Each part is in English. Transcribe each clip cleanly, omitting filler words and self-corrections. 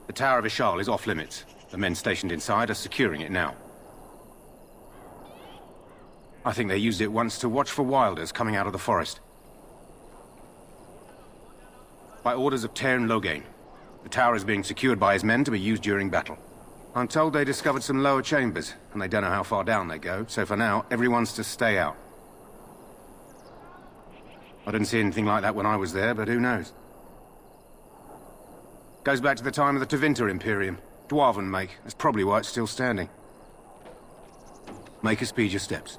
The Tower of Ishal is off limits. The men stationed inside are securing it now. I think they used it once to watch for wilders coming out of the forest. By orders of Tairn Loghain, the tower is being secured by his men to be used during battle. I'm told they discovered some lower chambers, and they don't know how far down they go, so for now, everyone's to stay out. I didn't see anything like that when I was there, but who knows? Goes back to the time of the Tevinter Imperium. Dwarven make. That's probably why it's still standing. Make us speed your steps.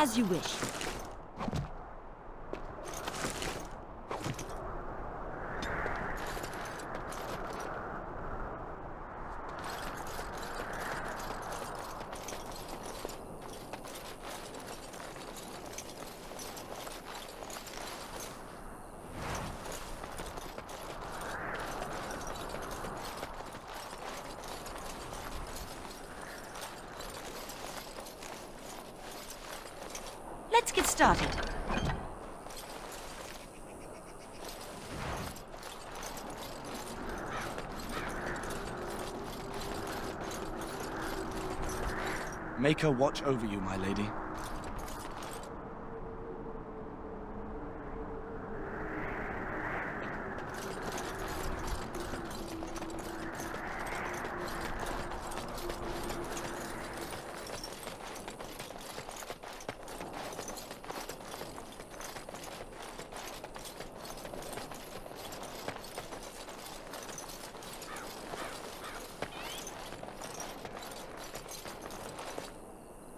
As you wish. Let's get started. Make her watch over you, my lady.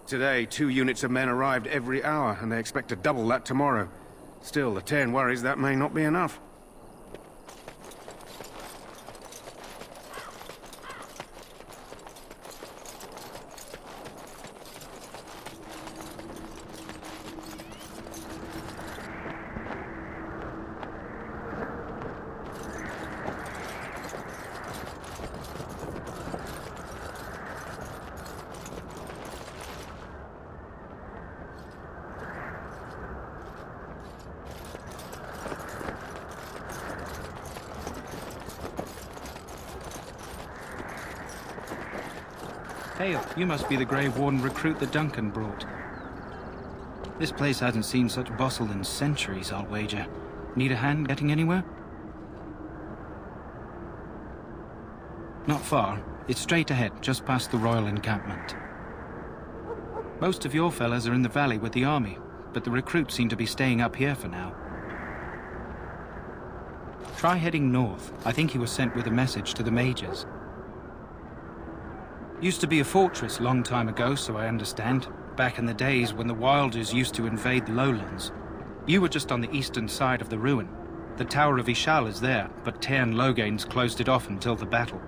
Today, 2 units of men arrived every hour, and they expect to double that tomorrow. Still, the Tairn worries that may not be enough. Hail, you must be the Grey Warden recruit that Duncan brought. This place hasn't seen such bustle in centuries, I'll wager. Need a hand getting anywhere? Not far. It's straight ahead, just past the royal encampment. Most of your fellas are in the valley with the army, but the recruits seem to be staying up here for now. Try heading north. I think he was sent with a message to the mages. Used to be a fortress long time ago, so I understand. Back in the days when the Wilders used to invade the lowlands. You were just on the eastern side of the ruin. The Tower of Ishal is there, but Tairn Loghain's closed it off until the battle.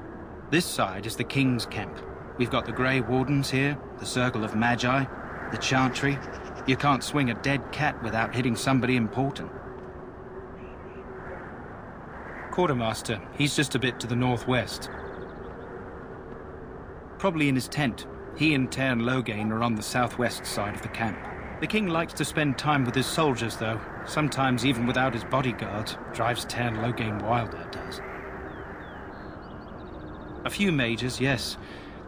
This side is the King's camp. We've got the Grey Wardens here, the Circle of Magi, the Chantry. You can't swing a dead cat without hitting somebody important. Quartermaster, he's just a bit to the northwest. Probably in his tent. He and Tairn Loghain are on the southwest side of the camp. The king likes to spend time with his soldiers, though. Sometimes even without his bodyguards. Drives Tairn Loghain wild, that does. A few mages, yes.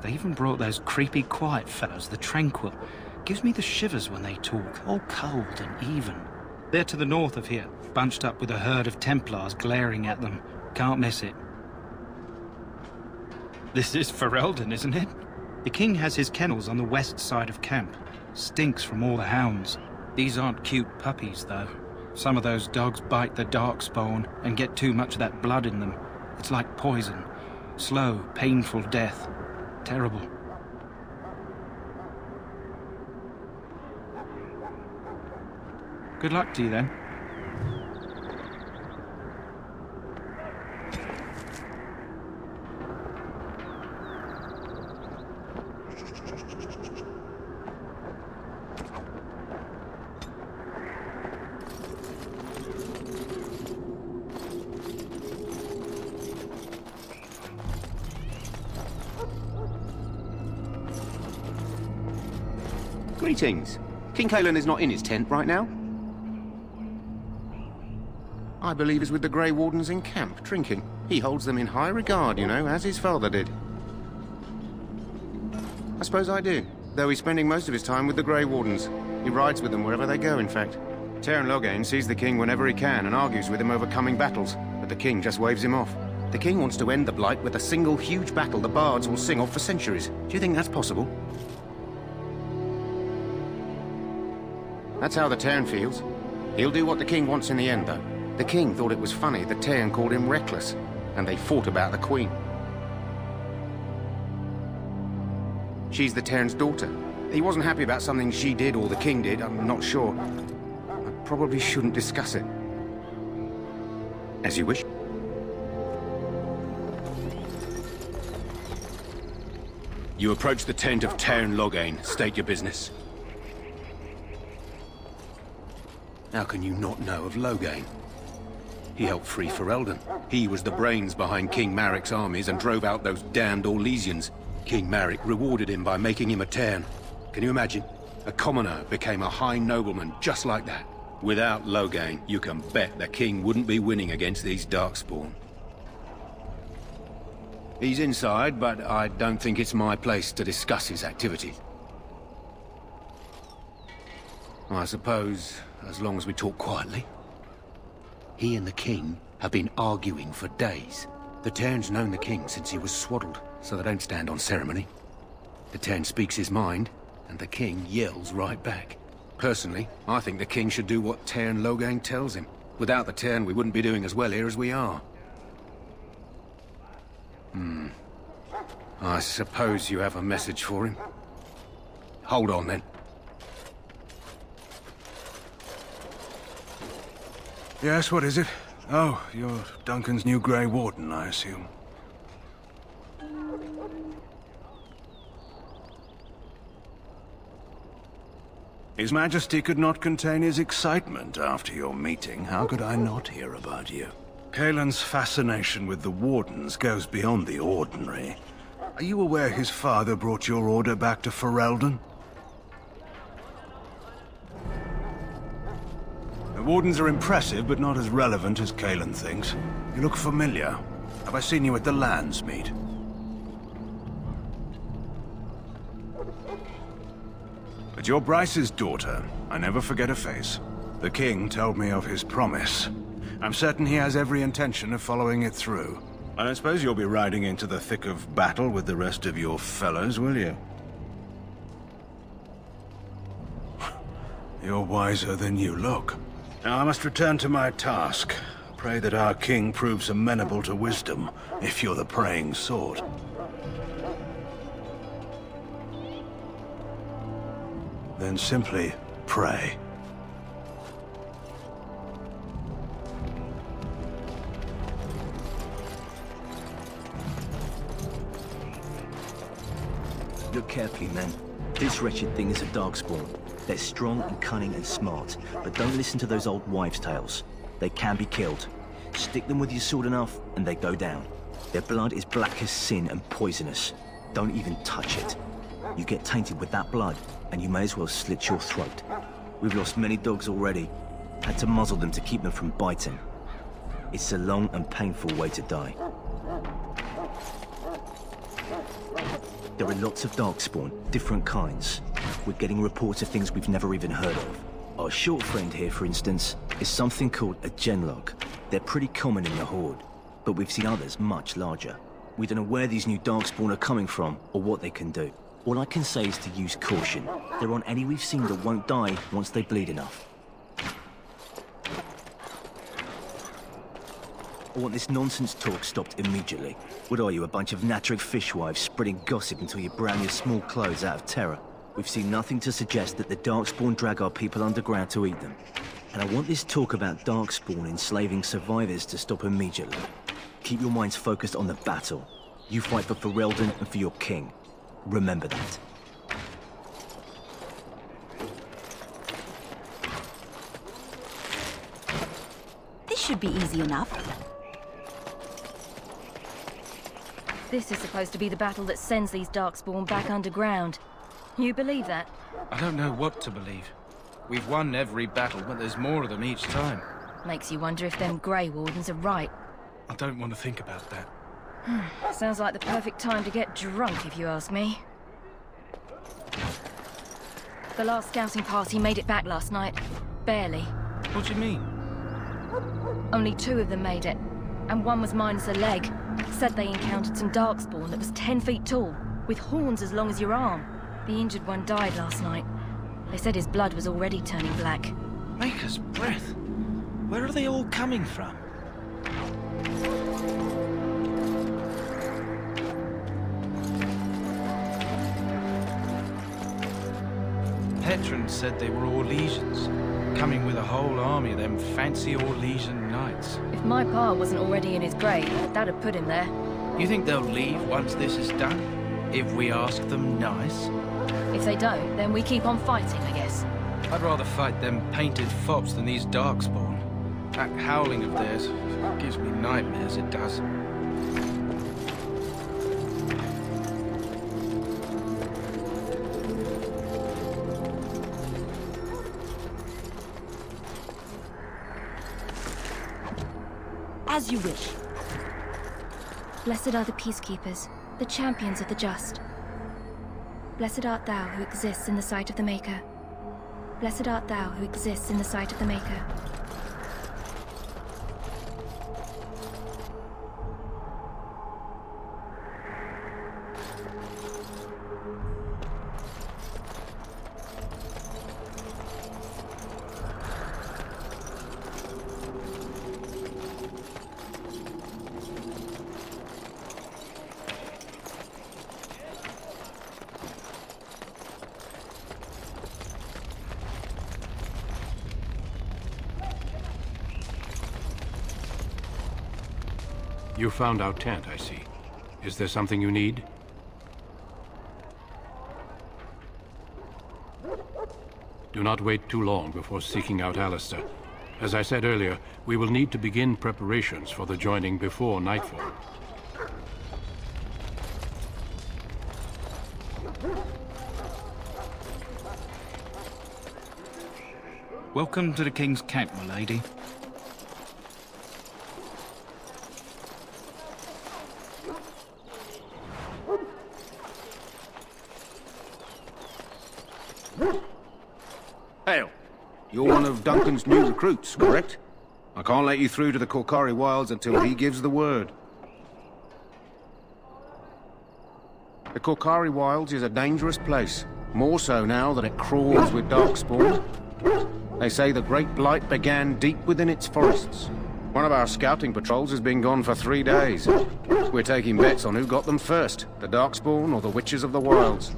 They even brought those creepy quiet fellows, the Tranquil. Gives me the shivers when they talk, all cold and even. They're to the north of here, bunched up with a herd of Templars glaring at them. Can't miss it. This is Ferelden, isn't it? The king has his kennels on the west side of camp. Stinks from all the hounds. These aren't cute puppies, though. Some of those dogs bite the darkspawn and get too much of that blood in them. It's like poison. Slow, painful death. Terrible. Good luck to you, then. Greetings. King Cailan is not in his tent right now. I believe he's with the Grey Wardens in camp, drinking. He holds them in high regard, you know, as his father did. I suppose I do, though he's spending most of his time with the Grey Wardens. He rides with them wherever they go, in fact. Tairn Loghain sees the king whenever he can and argues with him over coming battles, but the king just waves him off. The king wants to end the Blight with a single huge battle the bards will sing of for centuries. Do you think that's possible? That's how the Tairn feels. He'll do what the king wants in the end, though. The king thought it was funny that Tairn called him reckless, and they fought about the queen. She's the Tairn's daughter. He wasn't happy about something she did or the king did, I'm not sure. I probably shouldn't discuss it. As you wish. You approach the tent of Tairn Loghain. State your business. How can you not know of Loghain? He helped free Ferelden. He was the brains behind King Maric's armies and drove out those damned Orlesians. King Maric rewarded him by making him a Tairn. Can you imagine? A commoner became a high nobleman just like that. Without Loghain, you can bet the king wouldn't be winning against these Darkspawn. He's inside, but I don't think it's my place to discuss his activities. I suppose, as long as we talk quietly. He and the king have been arguing for days. The Tairn's known the king since he was swaddled, so they don't stand on ceremony. The Tairn speaks his mind, and the king yells right back. Personally, I think the king should do what Tairn Loghain tells him. Without the Tairn, we wouldn't be doing as well here as we are. I suppose you have a message for him. Hold on, then. Yes, what is it? Oh, you're Duncan's new Grey Warden, I assume. His Majesty could not contain his excitement after your meeting. How could I not hear about you? Cailan's fascination with the Wardens goes beyond the ordinary. Are you aware his father brought your order back to Ferelden? The Wardens are impressive, but not as relevant as Cailan thinks. You look familiar. Have I seen you at the Lands meet? But you're Bryce's daughter. I never forget a face. The king told me of his promise. I'm certain he has every intention of following it through. I don't suppose you'll be riding into the thick of battle with the rest of your fellows, will you? You're wiser than you look. Now I must return to my task. Pray that our king proves amenable to wisdom, if you're the praying sort. Then simply pray. Look carefully, men. This wretched thing is a Darkspawn. They're strong and cunning and smart, but don't listen to those old wives' tales. They can be killed. Stick them with your sword enough, and they go down. Their blood is black as sin and poisonous. Don't even touch it. You get tainted with that blood, and you may as well slit your throat. We've lost many dogs already. Had to muzzle them to keep them from biting. It's a long and painful way to die. There are lots of darkspawn, different kinds. We're getting reports of things we've never even heard of. Our short friend here, for instance, is something called a genlog. They're pretty common in the Horde, but we've seen others much larger. We don't know where these new darkspawn are coming from or what they can do. All I can say is to use caution. There aren't any we've seen that won't die once they bleed enough. I want this nonsense talk stopped immediately. What are you, a bunch of Natric fishwives spreading gossip until you brown your small clothes out of terror? We've seen nothing to suggest that the Darkspawn drag our people underground to eat them. And I want this talk about Darkspawn enslaving survivors to stop immediately. Keep your minds focused on the battle. You fight for Ferelden and for your king. Remember that. This should be easy enough. This is supposed to be the battle that sends these Darkspawn back underground. You believe that? I don't know what to believe. We've won every battle, but there's more of them each time. Makes you wonder if them Grey Wardens are right. I don't want to think about that. Sounds like the perfect time to get drunk, if you ask me. The last scouting party made it back last night. Barely. What do you mean? Only 2 of them made it, and one was minus a leg. Said they encountered some Darkspawn that was 10 feet tall, with horns as long as your arm. The injured one died last night. They said his blood was already turning black. Maker's breath. Where are they all coming from? Petron said they were Orlesians, coming with a whole army of them fancy Orlesian knights. If my pa wasn't already in his grave, that'd put him there. You think they'll leave once this is done? If we ask them nice? If they don't, then we keep on fighting, I guess. I'd rather fight them painted fops than these Darkspawn. That howling of theirs gives me nightmares, it does. As you wish. Blessed are the peacekeepers, the champions of the just. Blessed art thou who exists in the sight of the Maker. Blessed art thou who exists in the sight of the Maker. You found our tent, I see. Is there something you need? Do not wait too long before seeking out Alistair. As I said earlier, we will need to begin preparations for the joining before nightfall. Welcome to the King's camp, my lady. Hail. You're one of Duncan's new recruits, correct? I can't let you through to the Korkari Wilds until he gives the word. The Korkari Wilds is a dangerous place. More so now that it crawls with Darkspawn. They say the Great Blight began deep within its forests. One of our scouting patrols has been gone for 3 days. We're taking bets on who got them first, the Darkspawn or the Witches of the Wilds.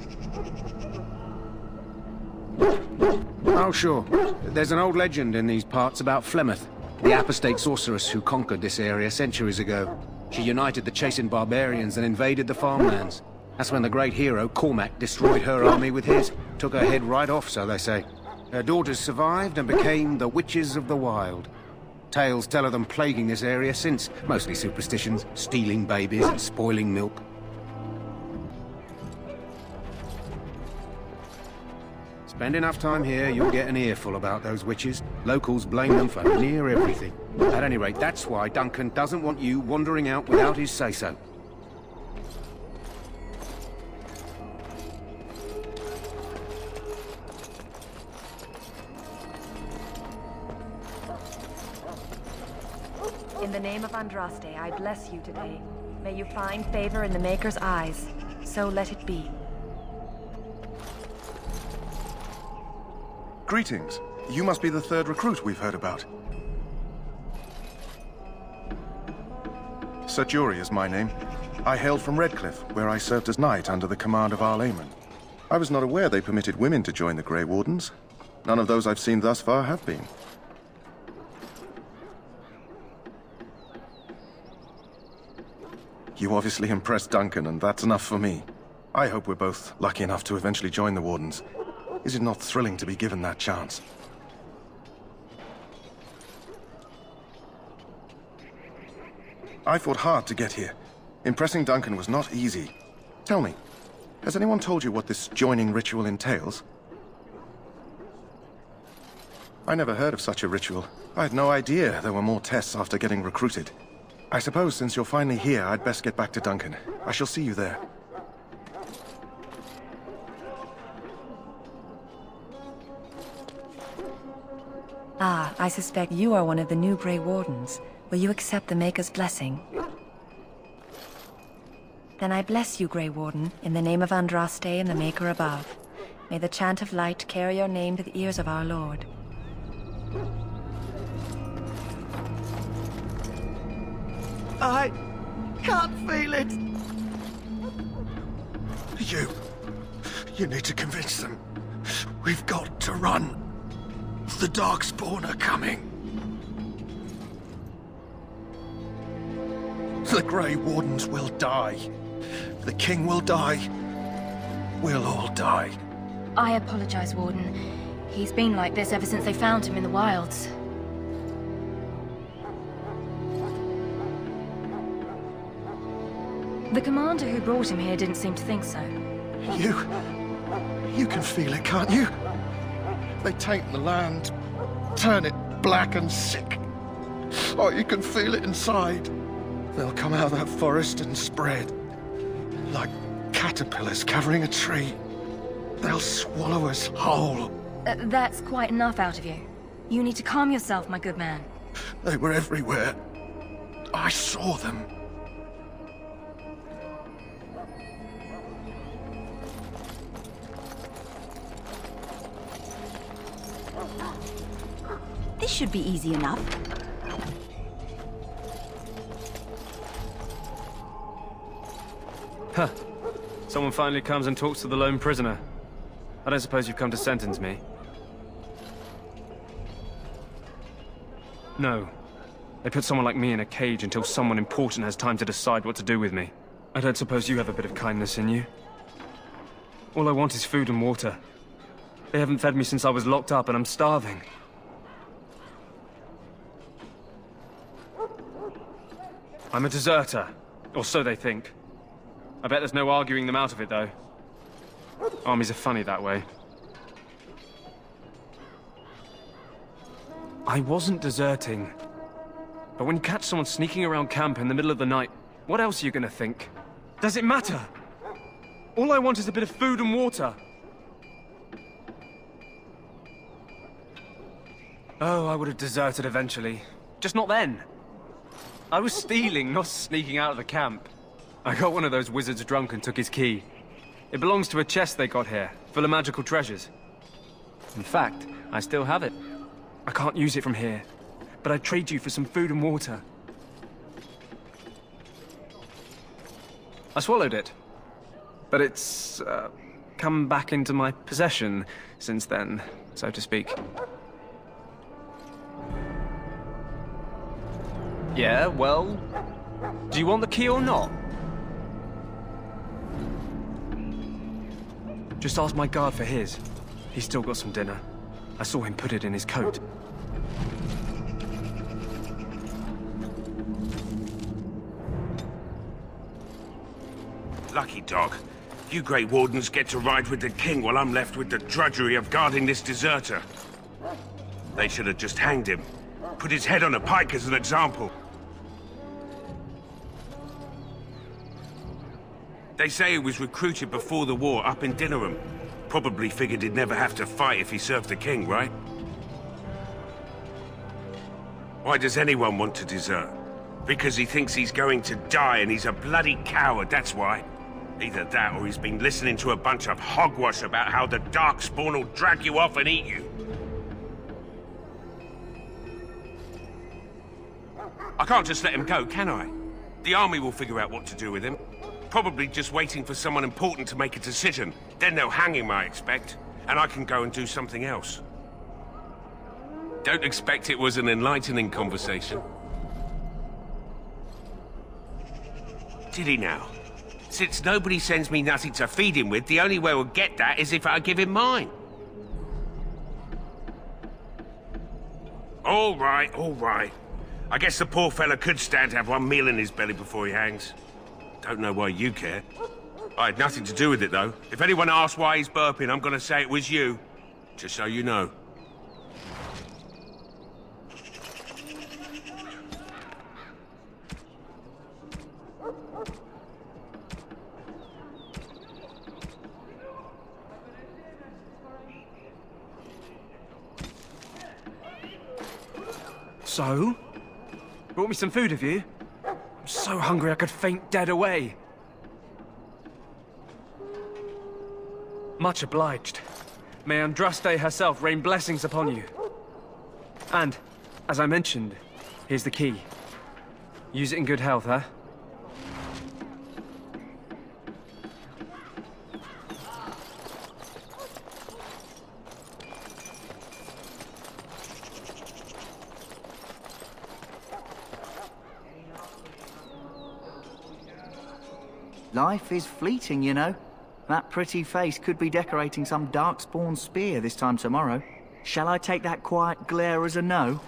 Oh, sure. There's an old legend in these parts about Flemeth, the apostate sorceress who conquered this area centuries ago. She united the chasing barbarians and invaded the farmlands. That's when the great hero, Cormac, destroyed her army with his. Took her head right off, so they say. Her daughters survived and became the Witches of the Wild. Tales tell of them plaguing this area since, mostly superstitions, stealing babies and spoiling milk. Spend enough time here, you'll get an earful about those witches. Locals blame them for near everything. At any rate, that's why Duncan doesn't want you wandering out without his say-so. In the name of Andraste, I bless you today. May you find favor in the Maker's eyes. So let it be. Greetings. You must be the third recruit we've heard about. Sir Jury is my name. I hailed from Redcliffe, where I served as knight under the command of Arl Eamon. I was not aware they permitted women to join the Grey Wardens. None of those I've seen thus far have been. You obviously impressed Duncan, and that's enough for me. I hope we're both lucky enough to eventually join the Wardens. Is it not thrilling to be given that chance? I fought hard to get here. Impressing Duncan was not easy. Tell me, has anyone told you what this joining ritual entails? I never heard of such a ritual. I had no idea there were more tests after getting recruited. I suppose since you're finally here, I'd best get back to Duncan. I shall see you there. Ah, I suspect you are one of the new Grey Wardens. Will you accept the Maker's blessing? Then I bless you, Grey Warden, in the name of Andraste and the Maker above. May the chant of light carry your name to the ears of our Lord. I can't feel it. You need to convince them. We've got to run. The Darkspawn are coming. The Grey Wardens will die. The King will die. We'll all die. I apologize, Warden. He's been like this ever since they found him in the wilds. The commander who brought him here didn't seem to think so. You can feel it, can't you? They taint the land, turn it black and sick. Oh, you can feel it inside. They'll come out of that forest and spread. Like caterpillars covering a tree. They'll swallow us whole. That's quite enough out of you. You need to calm yourself, my good man. They were everywhere. I saw them. This should be easy enough. Huh. Someone finally comes and talks to the lone prisoner. I don't suppose you've come to sentence me? No. They put someone like me in a cage until someone important has time to decide what to do with me. I don't suppose you have a bit of kindness in you? All I want is food and water. They haven't fed me since I was locked up and I'm starving. I'm a deserter, or so they think. I bet there's no arguing them out of it, though. Armies are funny that way. I wasn't deserting. But when you catch someone sneaking around camp in the middle of the night, what else are you gonna think? Does it matter? All I want is a bit of food and water. Oh, I would have deserted eventually. Just not then. I was stealing, not sneaking out of the camp. I got one of those wizards drunk and took his key. It belongs to a chest they got here, full of magical treasures. In fact, I still have it. I can't use it from here, but I'd trade you for some food and water. I swallowed it, but it's come back into my possession since then, so to speak. Yeah, well, do you want the key or not? Just ask my guard for his. He's still got some dinner. I saw him put it in his coat. Lucky dog. You Grey Wardens get to ride with the king while I'm left with the drudgery of guarding this deserter. They should have just hanged him. Put his head on a pike as an example. They say he was recruited before the war up in Dinnerham. Probably figured he'd never have to fight if he served the king, right? Why does anyone want to desert? Because he thinks he's going to die and he's a bloody coward, that's why. Either that or he's been listening to a bunch of hogwash about how the Darkspawn will drag you off and eat you. I can't just let him go, can I? The army will figure out what to do with him. Probably just waiting for someone important to make a decision. Then they'll hang him, I expect. And I can go and do something else. Don't expect it was an enlightening conversation. Did he now? Since nobody sends me nothing to feed him with, the only way we'll get that is if I give him mine. All right, all right. I guess the poor fella could stand to have one meal in his belly before he hangs. Don't know why you care. I had nothing to do with it, though. If anyone asks why he's burping, I'm gonna say it was you. Just so you know. So? Brought me some food, have you? I'm so hungry I could faint dead away. Much obliged. May Andraste herself rain blessings upon you. And, as I mentioned, here's the key. Use it in good health, huh? Life is fleeting, you know. That pretty face could be decorating some Darkspawn spear this time tomorrow. Shall I take that quiet glare as a no?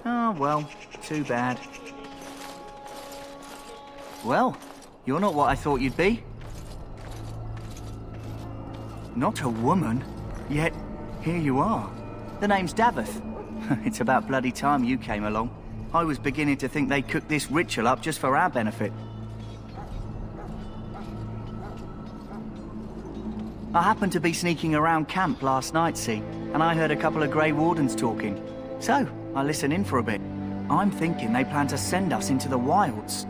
Oh, well, too bad. Well, you're not what I thought you'd be. Not a woman, yet here you are. The name's Davith. It's about bloody time you came along. I was beginning to think they cooked this ritual up just for our benefit. I happened to be sneaking around camp last night, see, and I heard a couple of Grey Wardens talking. So, I listened in for a bit. I'm thinking they plan to send us into the wilds.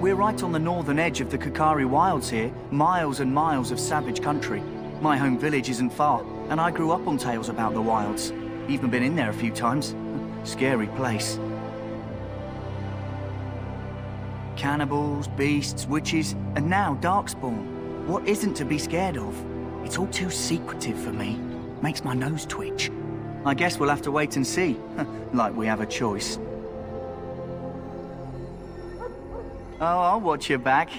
We're right on the northern edge of the Kakari Wilds here, miles and miles of savage country. My home village isn't far, and I grew up on tales about the wilds. Even been in there a few times. Scary place. Cannibals, beasts, witches, and now Darkspawn. What isn't to be scared of? It's all too secretive for me. Makes my nose twitch. I guess we'll have to wait and see. Like we have a choice. Oh, I'll watch your back.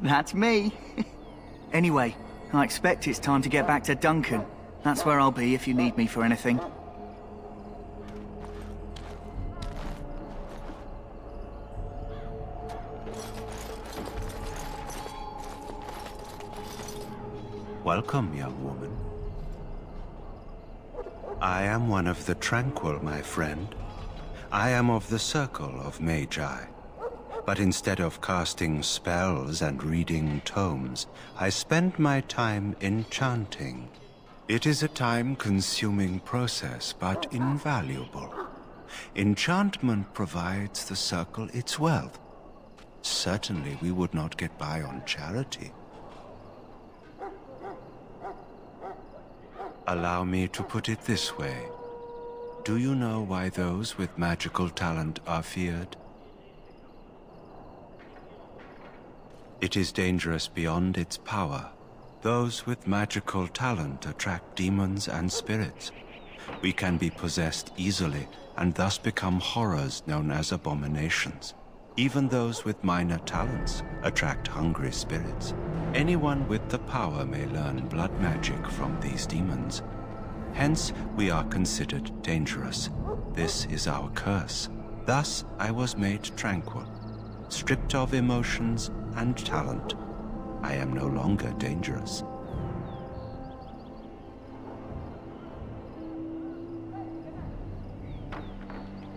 That's me. Anyway, I expect it's time to get back to Duncan. That's where I'll be if you need me for anything. Welcome, young woman. I am one of the Tranquil, my friend. I am of the Circle of Magi. But instead of casting spells and reading tomes, I spend my time enchanting. It is a time-consuming process, but invaluable. Enchantment provides the Circle its wealth. Certainly we would not get by on charity. Allow me to put it this way. Do you know why those with magical talent are feared? It is dangerous beyond its power. Those with magical talent attract demons and spirits. We can be possessed easily, and thus become horrors known as abominations. Even those with minor talents attract hungry spirits. Anyone with the power may learn blood magic from these demons. Hence, we are considered dangerous. This is our curse. Thus I was made tranquil, stripped of emotions and talent. I am no longer dangerous.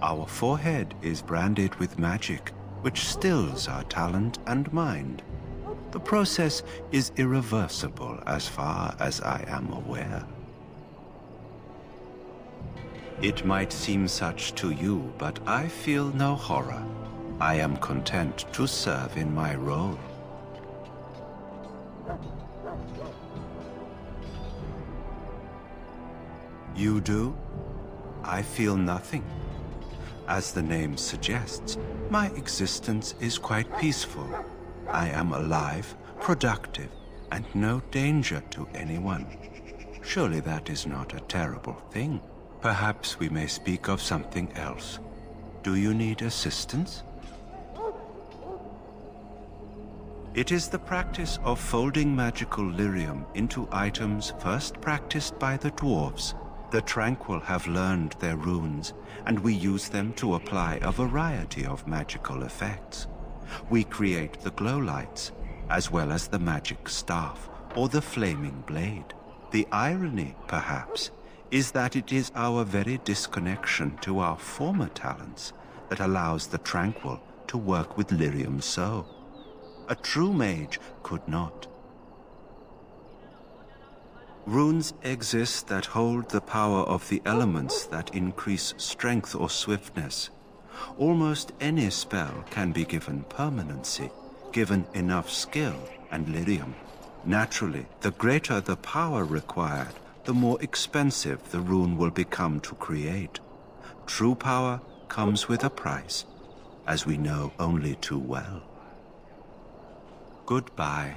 Our forehead is branded with magic, which stills our talent and mind. The process is irreversible as far as I am aware. It might seem such to you, but I feel no horror. I am content to serve in my role. You do? I feel nothing. As the name suggests, my existence is quite peaceful. I am alive, productive, and no danger to anyone. Surely that is not a terrible thing. Perhaps we may speak of something else. Do you need assistance? It is the practice of folding magical lyrium into items first practiced by the dwarves. The Tranquil have learned their runes, and we use them to apply a variety of magical effects. We create the glow lights, as well as the magic staff or the flaming blade. The irony, perhaps, is that it is our very disconnection to our former talents that allows the Tranquil to work with lyrium so. A true mage could not. Runes exist that hold the power of the elements that increase strength or swiftness. Almost any spell can be given permanency, given enough skill and lyrium. Naturally, the greater the power required, the more expensive the rune will become to create. True power comes with a price, as we know only too well. Goodbye.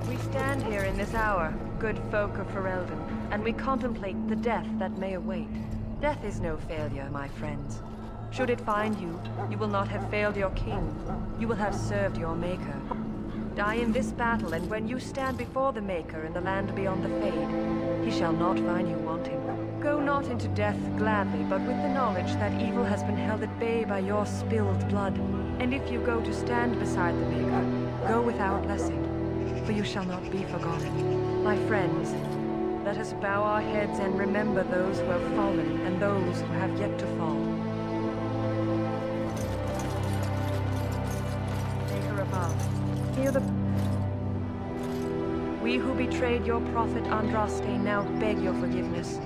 We stand here in this hour, good folk of Ferelden, and we contemplate the death that may await. Death is no failure, my friends. Should it find you, you will not have failed your king. You will have served your maker. Die in this battle, and when you stand before the Maker in the land beyond the Fade, he shall not find you wanting. Go not into death gladly, but with the knowledge that evil has been held at bay by your spilled blood. And if you go to stand beside the Maker, go without blessing, for you shall not be forgotten. My friends, let us bow our heads and remember those who have fallen and those who have yet to fall. Maker above, hear the... We who betrayed your prophet Andraste now beg your forgiveness.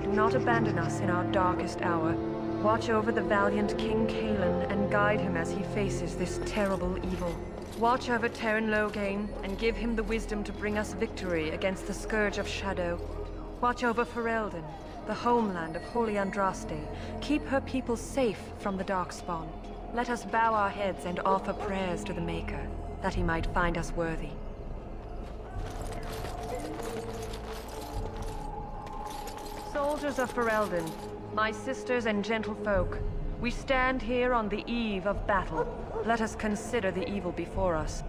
Do not abandon us in our darkest hour. Watch over the valiant King Cailan and guide him as he faces this terrible evil. Watch over Terran Loghain and give him the wisdom to bring us victory against the Scourge of Shadow. Watch over Ferelden, the homeland of Holy Andraste. Keep her people safe from the Darkspawn. Let us bow our heads and offer prayers to the Maker, that he might find us worthy. Soldiers of Ferelden, my sisters and gentlefolk, we stand here on the eve of battle. Let us consider the evil before us.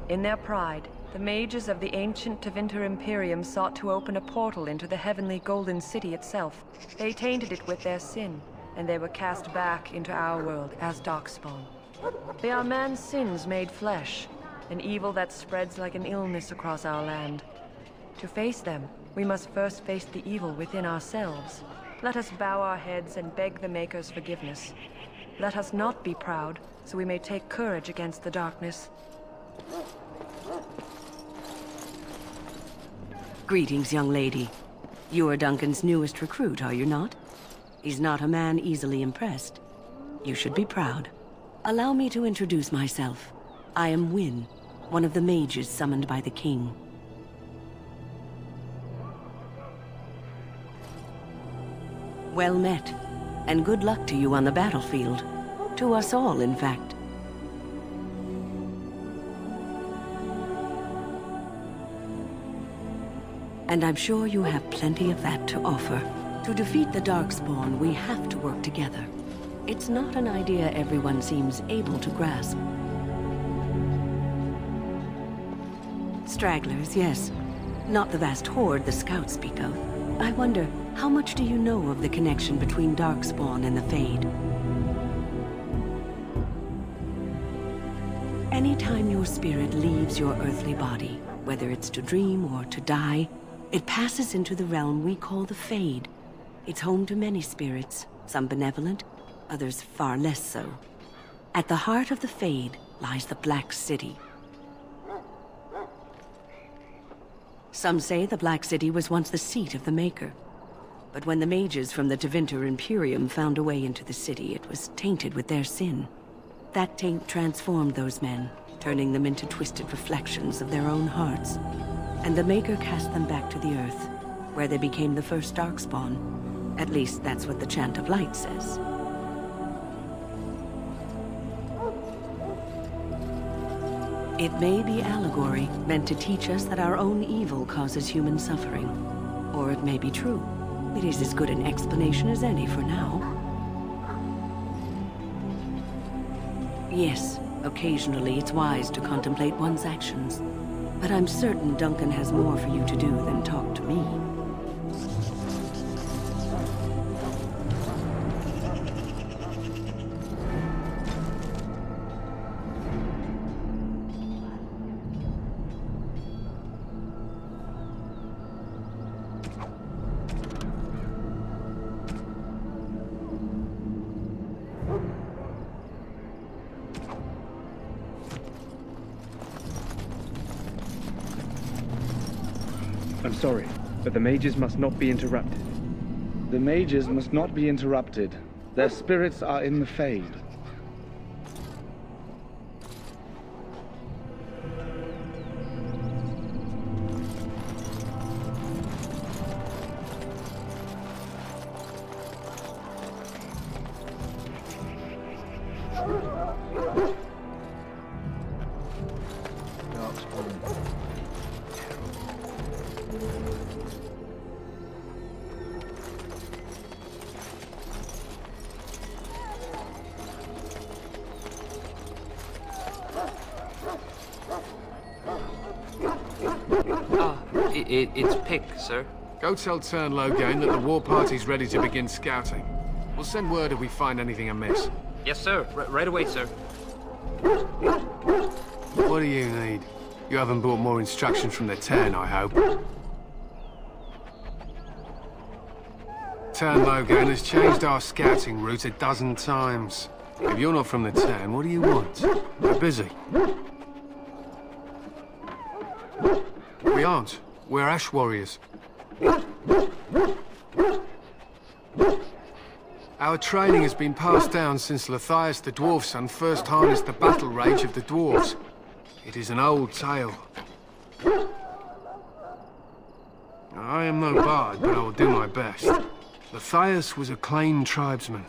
In their pride, the mages of the ancient Tevinter Imperium sought to open a portal into the heavenly Golden City itself. They tainted it with their sin, and they were cast back into our world as Darkspawn. They are man's sins made flesh, an evil that spreads like an illness across our land. To face them, we must first face the evil within ourselves. Let us bow our heads and beg the Maker's forgiveness. Let us not be proud, so we may take courage against the darkness. Greetings, young lady. You are Duncan's newest recruit, are you not? He's not a man easily impressed. You should be proud. Allow me to introduce myself. I am Wynne, one of the mages summoned by the king. Well met, and good luck to you on the battlefield. To us all, in fact. And I'm sure you have plenty of that to offer. To defeat the Darkspawn, we have to work together. It's not an idea everyone seems able to grasp. Stragglers, yes. Not the vast horde the scouts speak of. I wonder, how much do you know of the connection between Darkspawn and the Fade? Anytime your spirit leaves your earthly body, whether it's to dream or to die, it passes into the realm we call the Fade. It's home to many spirits, some benevolent, others far less so. At the heart of the Fade lies the Black City. Some say the Black City was once the seat of the Maker. But when the mages from the Tevinter Imperium found a way into the city, it was tainted with their sin. That taint transformed those men, turning them into twisted reflections of their own hearts. And the Maker cast them back to the Earth, where they became the first Darkspawn. At least that's what the Chant of Light says. It may be allegory, meant to teach us that our own evil causes human suffering. Or it may be true. It is as good an explanation as any for now. Yes, occasionally it's wise to contemplate one's actions. But I'm certain Duncan has more for you to do than talk to me. I'm sorry, but the mages must not be interrupted. The mages must not be interrupted. Their spirits are in the Fade. It's Pick, sir. Go tell Turn Logain that the war party's ready to begin scouting. We'll send word if we find anything amiss. Yes, sir. Right away, sir. What do you need? You haven't brought more instructions from the Turn, I hope. Turn Logain has changed our scouting route 12 times. If you're not from the Turn, what do you want? We're busy. We aren't. We're Ash Warriors. Our training has been passed down since Lathias the Dwarf Son first harnessed the battle rage of the dwarves. It is an old tale. I am no bard, but I will do my best. Lathias was a claimed tribesman.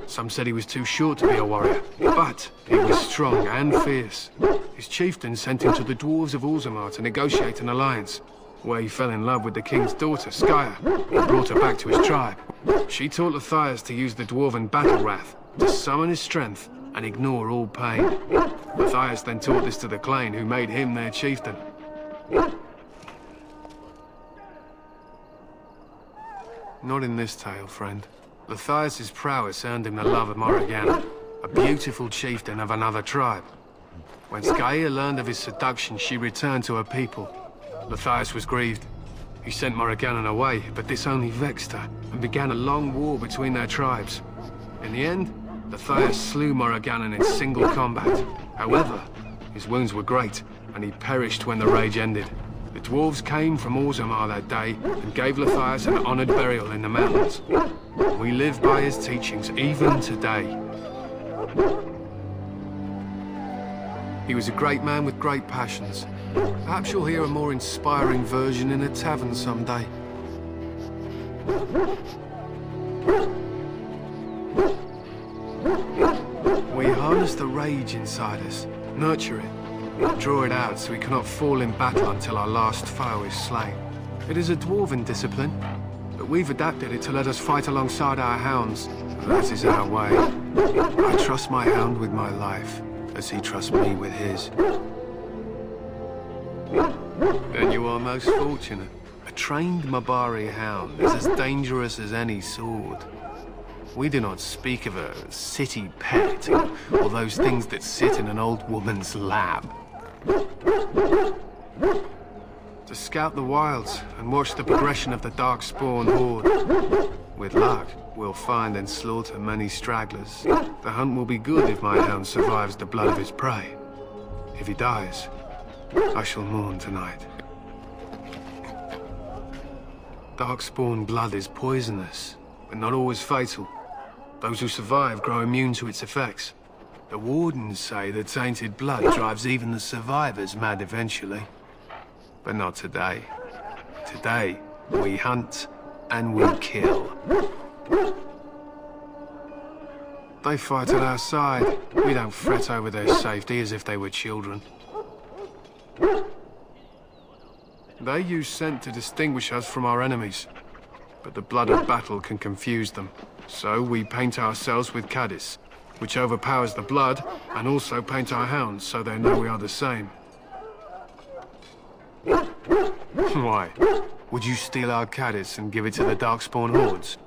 Some said he was too short to be a warrior, but he was strong and fierce. His chieftain sent him to the dwarves of Orzammar to negotiate an alliance, where he fell in love with the king's daughter, Skya, and brought her back to his tribe. She taught Lathias to use the dwarven battle wrath to summon his strength and ignore all pain. Lathias then taught this to the Clane, who made him their chieftain. Not in this tale, friend. Lathias' prowess earned him the love of Morriganna, a beautiful chieftain of another tribe. When Skya learned of his seduction, she returned to her people. Lathias was grieved. He sent Morriganna away, but this only vexed her, and began a long war between their tribes. In the end, Lathias slew Morriganna in single combat. However, his wounds were great, and he perished when the rage ended. The dwarves came from Orzammar that day, and gave Lathias an honored burial in the mountains. We live by his teachings, even today. He was a great man with great passions. Perhaps you'll hear a more inspiring version in a tavern someday. We harness the rage inside us, nurture it, draw it out so we cannot fall in battle until our last foe is slain. It is a dwarven discipline. But we've adapted it to let us fight alongside our hounds. That is our way. I trust my hound with my life, as he trusts me with his. Then you are most fortunate. A trained Mabari hound is as dangerous as any sword. We do not speak of a city pet, or those things that sit in an old woman's lap. To scout the wilds and watch the progression of the Darkspawn horde. With luck, we'll find and slaughter many stragglers. The hunt will be good if my hound survives the blood of his prey. If he dies, I shall mourn tonight. Darkspawn blood is poisonous, but not always fatal. Those who survive grow immune to its effects. The Wardens say that tainted blood drives even the survivors mad eventually. But not today. Today, we hunt and we kill. They fight at our side. We don't fret over their safety as if they were children. They use scent to distinguish us from our enemies. But the blood of battle can confuse them. So we paint ourselves with Caddis, which overpowers the blood, and also paint our hounds so they know we are the same. Why? Would you steal our Caddis and give it to the Darkspawn hordes?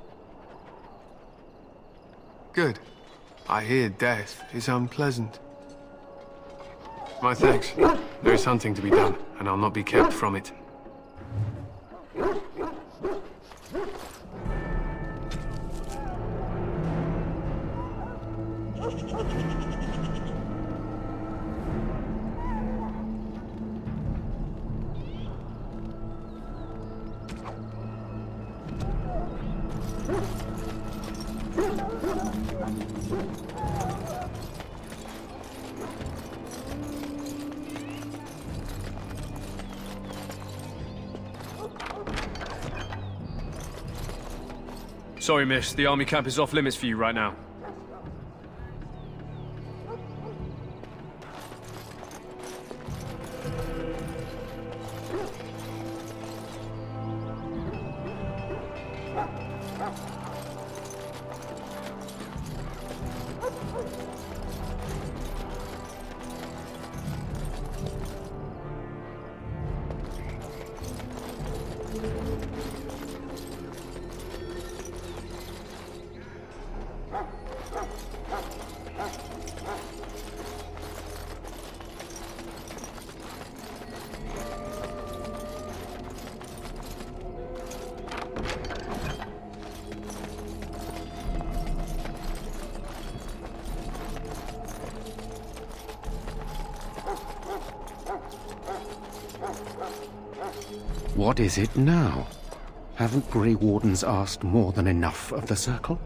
Good. I hear death is unpleasant. My thanks. There is hunting to be done, and I'll not be kept from it. Sorry, miss. The army camp is off limits for you right now. What is it now? Haven't Grey Wardens asked more than enough of the Circle?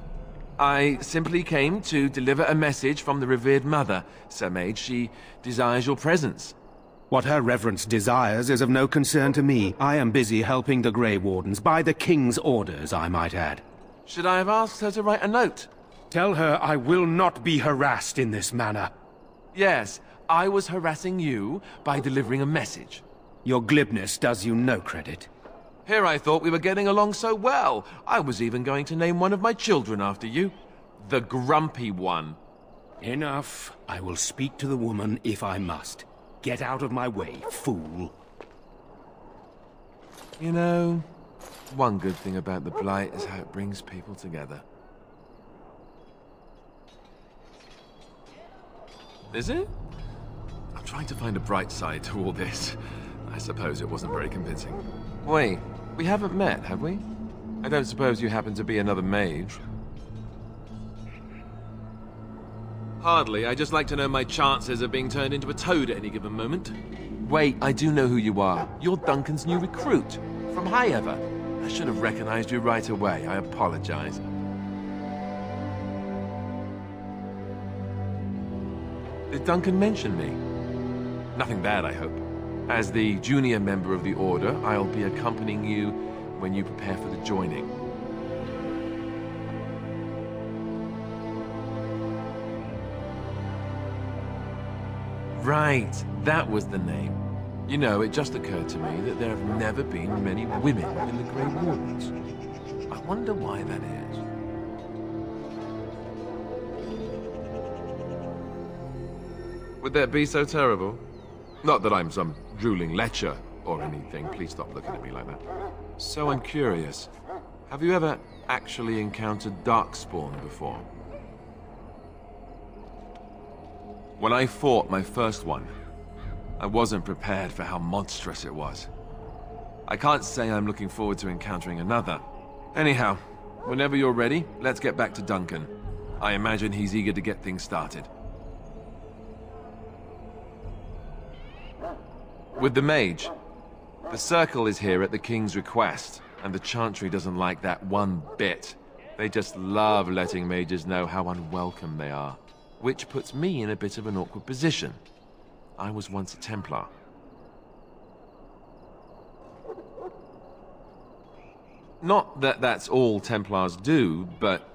I simply came to deliver a message from the revered mother, Sir Mage. She desires your presence. What her reverence desires is of no concern to me. I am busy helping the Grey Wardens, by the King's orders, I might add. Should I have asked her to write a note? Tell her I will not be harassed in this manner. Yes, I was harassing you by delivering a message. Your glibness does you no credit. Here I thought we were getting along so well. I was even going to name one of my children after you. The Grumpy One. Enough. I will speak to the woman if I must. Get out of my way, fool. You know, one good thing about the Blight is how it brings people together. Is it? I'm trying to find a bright side to all this. I suppose it wasn't very convincing. Wait, we haven't met, have we? I don't suppose you happen to be another mage? Hardly. I just like to know my chances of being turned into a toad at any given moment. Wait, I do know who you are. You're Duncan's new recruit. From Highever. I should have recognized you right away. I apologize. Did Duncan mention me? Nothing bad, I hope. As the junior member of the Order, I'll be accompanying you when you prepare for the joining. Right, that was the name. You know, it just occurred to me that there have never been many women in the Grey Wardens. I wonder why that is. Would that be so terrible? Not that I'm some drooling lecher or anything. Please stop looking at me like that. So I'm curious. Have you ever actually encountered Darkspawn before? When I fought my first one, I wasn't prepared for how monstrous it was. I can't say I'm looking forward to encountering another. Anyhow, whenever you're ready, let's get back to Duncan. I imagine he's eager to get things started. With the mage, the circle is here at the king's request, and the Chantry doesn't like that one bit. They just love letting mages know how unwelcome they are, which puts me in a bit of an awkward position. I was once a Templar. Not that that's all Templars do, but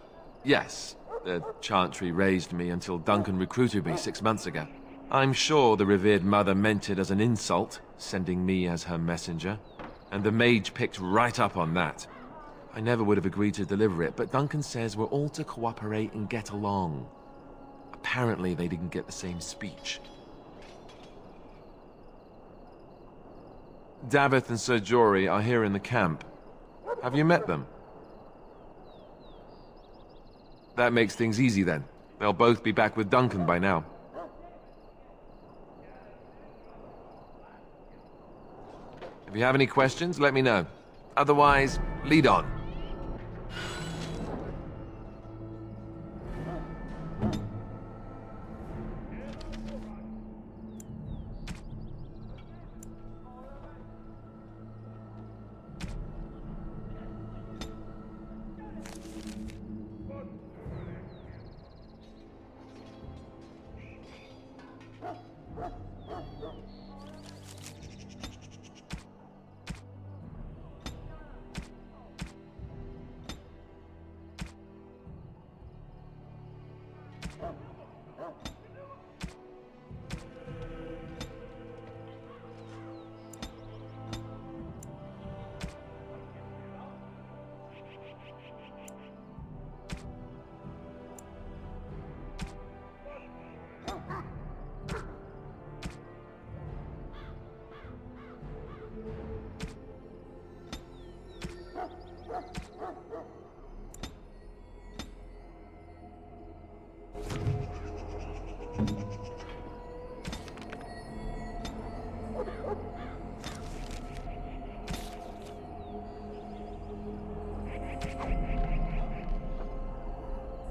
yes, the Chantry raised me until Duncan recruited me 6 months ago. I'm sure the revered mother meant it as an insult, sending me as her messenger, and the mage picked right up on that. I never would have agreed to deliver it, but Duncan says we're all to cooperate and get along. Apparently they didn't get the same speech. Davith and Sir Jory are here in the camp. Have you met them? That makes things easy then. They'll both be back with Duncan by now. If you have any questions, let me know. Otherwise, lead on.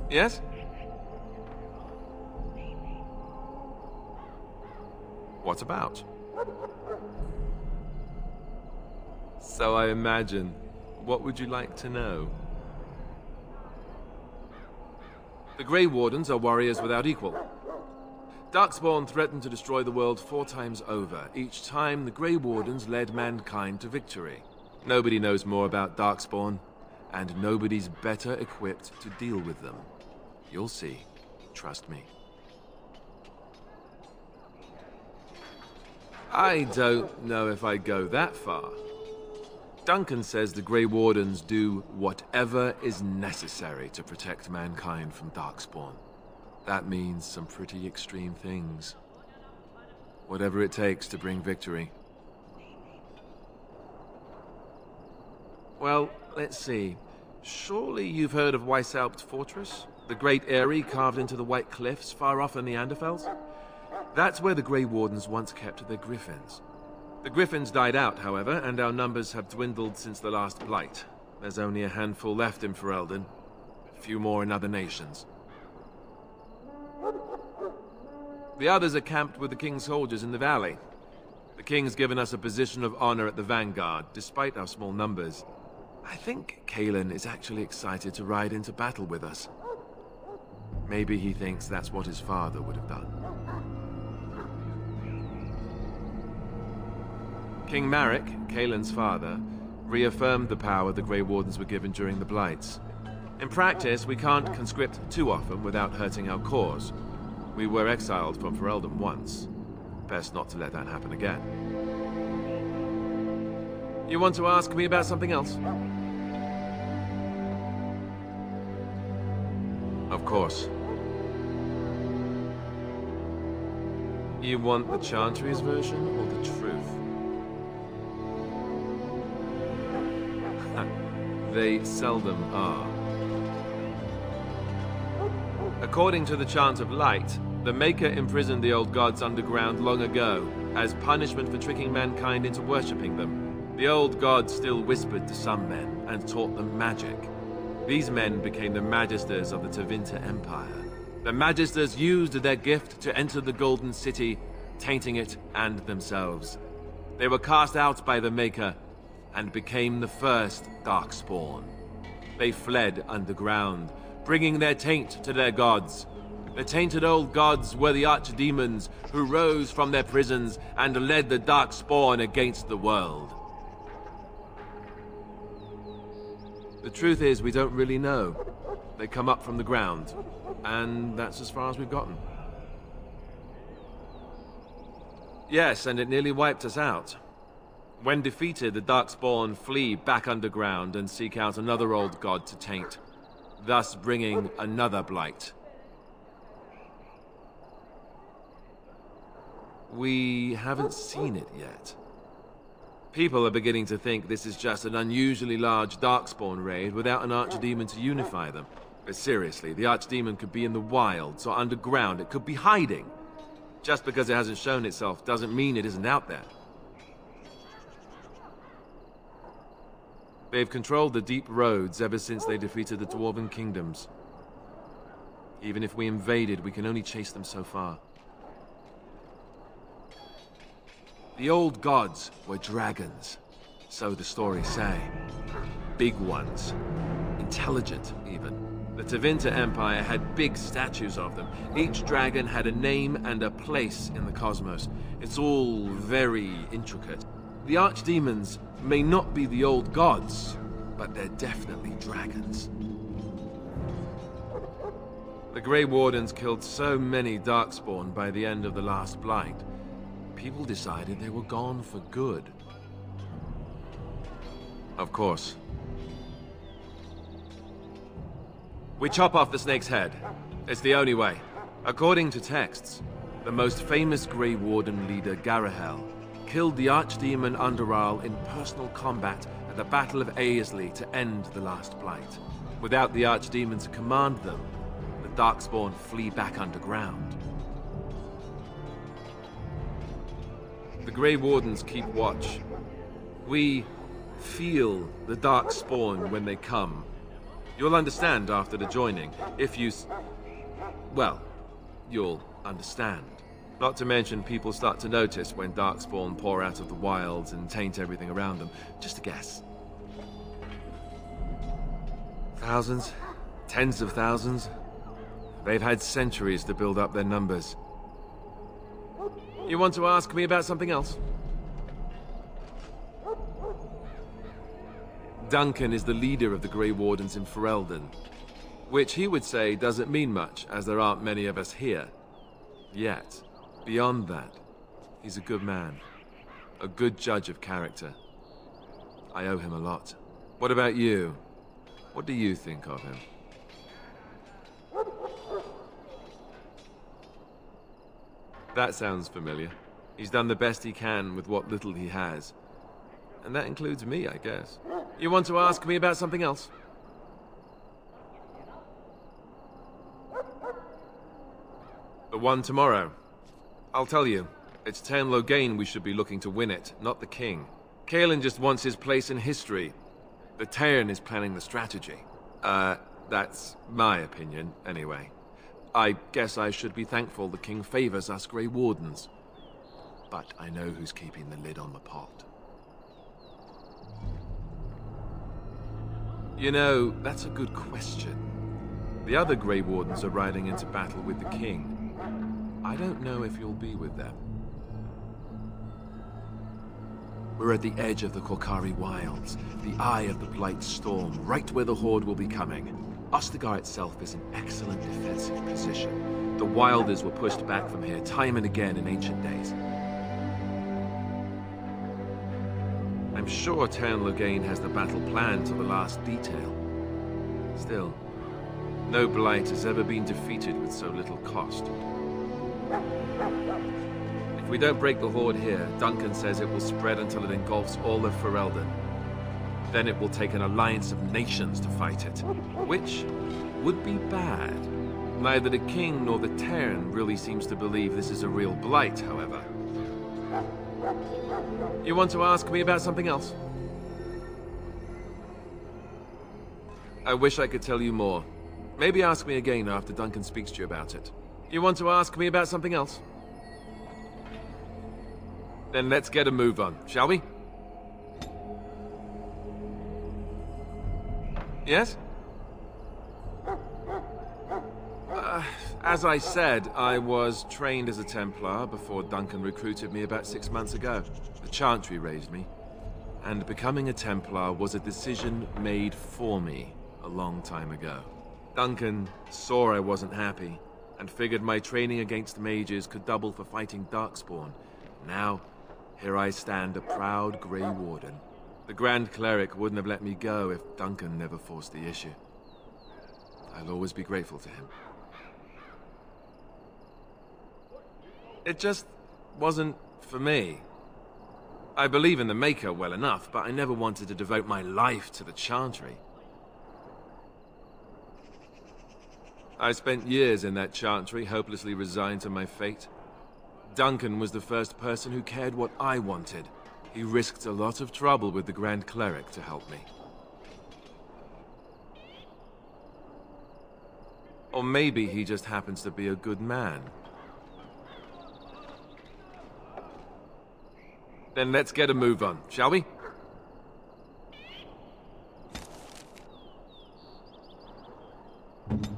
Yes? What about? So I imagine. What would you like to know? The Grey Wardens are warriors without equal. Darkspawn threatened to destroy the world 4 times over. Each time, the Grey Wardens led mankind to victory. Nobody knows more about Darkspawn, and nobody's better equipped to deal with them. You'll see. Trust me. I don't know if I'd go that far. Duncan says the Grey Wardens do whatever is necessary to protect mankind from Darkspawn. That means some pretty extreme things. Whatever it takes to bring victory. Well, let's see. Surely you've heard of Weishaupt Fortress? The great eyrie carved into the White Cliffs far off in the Anderfels? That's where the Grey Wardens once kept their griffins. The griffins died out, however, and our numbers have dwindled since the last blight. There's only a handful left in Ferelden. A few more in other nations. The others are camped with the King's soldiers in the valley. The King's given us a position of honor at the vanguard, despite our small numbers. I think Cailan is actually excited to ride into battle with us. Maybe he thinks that's what his father would have done. King Marek, Cailan's father, reaffirmed the power the Grey Wardens were given during the Blights. In practice, we can't conscript too often without hurting our cause. We were exiled from Ferelden once. Best not to let that happen again. You want to ask me about something else? Of course. You want the Chantry's version or the truth? They seldom are. According to the Chant of Light, the Maker imprisoned the old gods underground long ago, as punishment for tricking mankind into worshipping them. The old gods still whispered to some men, and taught them magic. These men became the Magisters of the Tevinter Empire. The Magisters used their gift to enter the Golden City, tainting it and themselves. They were cast out by the Maker, and became the first Darkspawn. They fled underground, bringing their taint to their gods. The tainted old gods were the archdemons who rose from their prisons and led the Darkspawn against the world. The truth is, we don't really know. They come up from the ground, and that's as far as we've gotten. Yes, and it nearly wiped us out. When defeated, the Darkspawn flee back underground and seek out another old god to taint, thus bringing another blight. We haven't seen it yet. People are beginning to think this is just an unusually large Darkspawn raid without an archdemon to unify them. But seriously, the archdemon could be in the wilds or underground. It could be hiding. Just because it hasn't shown itself doesn't mean it isn't out there. They've controlled the deep roads ever since they defeated the Dwarven kingdoms. Even if we invaded, we can only chase them so far. The old gods were dragons, so the stories say. Big ones. Intelligent, even. The Tevinter Empire had big statues of them. Each dragon had a name and a place in the cosmos. It's all very intricate. The archdemons may not be the old gods, but they're definitely dragons. The Grey Wardens killed so many Darkspawn by the end of the last Blight. People decided they were gone for good. Of course. We chop off the snake's head. It's the only way. According to texts, the most famous Grey Warden leader, Garahel, killed the Archdemon Underal in personal combat at the Battle of Aesley to end the last Blight. Without the Archdemon to command them, the Darkspawn flee back underground. The Grey Wardens keep watch. We feel the Darkspawn when they come. You'll understand after the joining, if you... well, you'll understand. Not to mention, people start to notice when Darkspawn pour out of the wilds and taint everything around them. Just a guess. Thousands? Tens of thousands? They've had centuries to build up their numbers. You want to ask me about something else? Duncan is the leader of the Grey Wardens in Ferelden, which he would say doesn't mean much, as there aren't many of us here. Yet, beyond that, he's a good man, a good judge of character. I owe him a lot. What about you? What do you think of him? That sounds familiar. He's done the best he can with what little he has. And that includes me, I guess. You want to ask me about something else? The one tomorrow. I'll tell you. It's Tairn Loghain we should be looking to win it, not the king. Caelan just wants his place in history. The Tairn is planning the strategy. That's my opinion, anyway. I guess I should be thankful the king favors us Grey Wardens. But I know who's keeping the lid on the pot. You know, that's a good question. The other Grey Wardens are riding into battle with the king. I don't know if you'll be with them. We're at the edge of the Korkari Wilds, the eye of the Blight Storm, right where the Horde will be coming. Ostagar itself is an excellent defensive position. The Wilders were pushed back from here time and again in ancient days. I'm sure Tairn Loghain has the battle planned to the last detail. Still, No blight has ever been defeated with so little cost. If we don't break the Horde here, Duncan says it will spread until it engulfs all of Ferelden. Then it will take an alliance of nations to fight it, which would be bad. Neither the King nor the Cairn really seems to believe this is a real blight, however. You want to ask me about something else? I wish I could tell you more. Maybe ask me again after Duncan speaks to you about it. You want to ask me about something else? Then let's get a move on, shall we? Yes? As I said, I was trained as a Templar before Duncan recruited me about 6 months ago. The Chantry raised me. And becoming a Templar was a decision made for me a long time ago. Duncan saw I wasn't happy, and figured my training against mages could double for fighting Darkspawn. Now, here I stand, a proud Grey Warden. The Grand Cleric wouldn't have let me go if Duncan never forced the issue. I'll always be grateful to him. It just wasn't for me. I believe in the Maker well enough, but I never wanted to devote my life to the Chantry. I spent years in that Chantry, hopelessly resigned to my fate. Duncan was the first person who cared what I wanted. He risked a lot of trouble with the Grand Cleric to help me. Or maybe he just happens to be a good man. Then let's get a move on, shall we?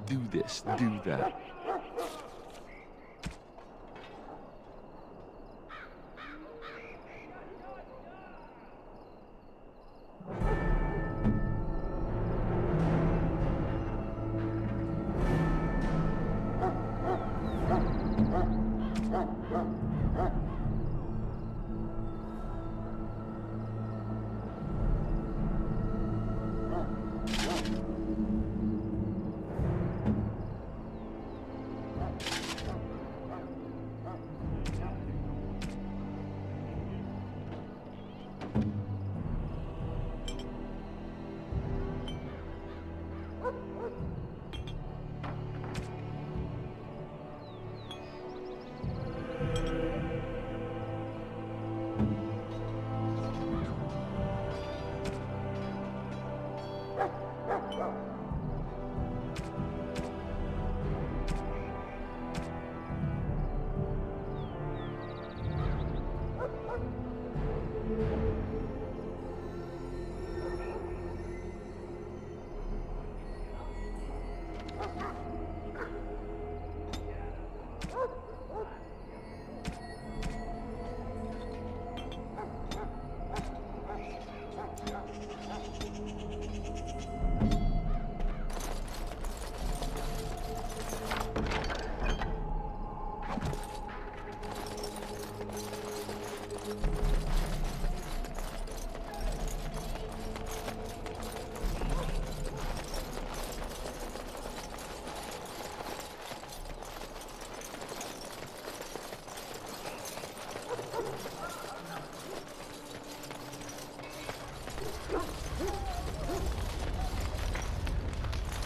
Do this, do that.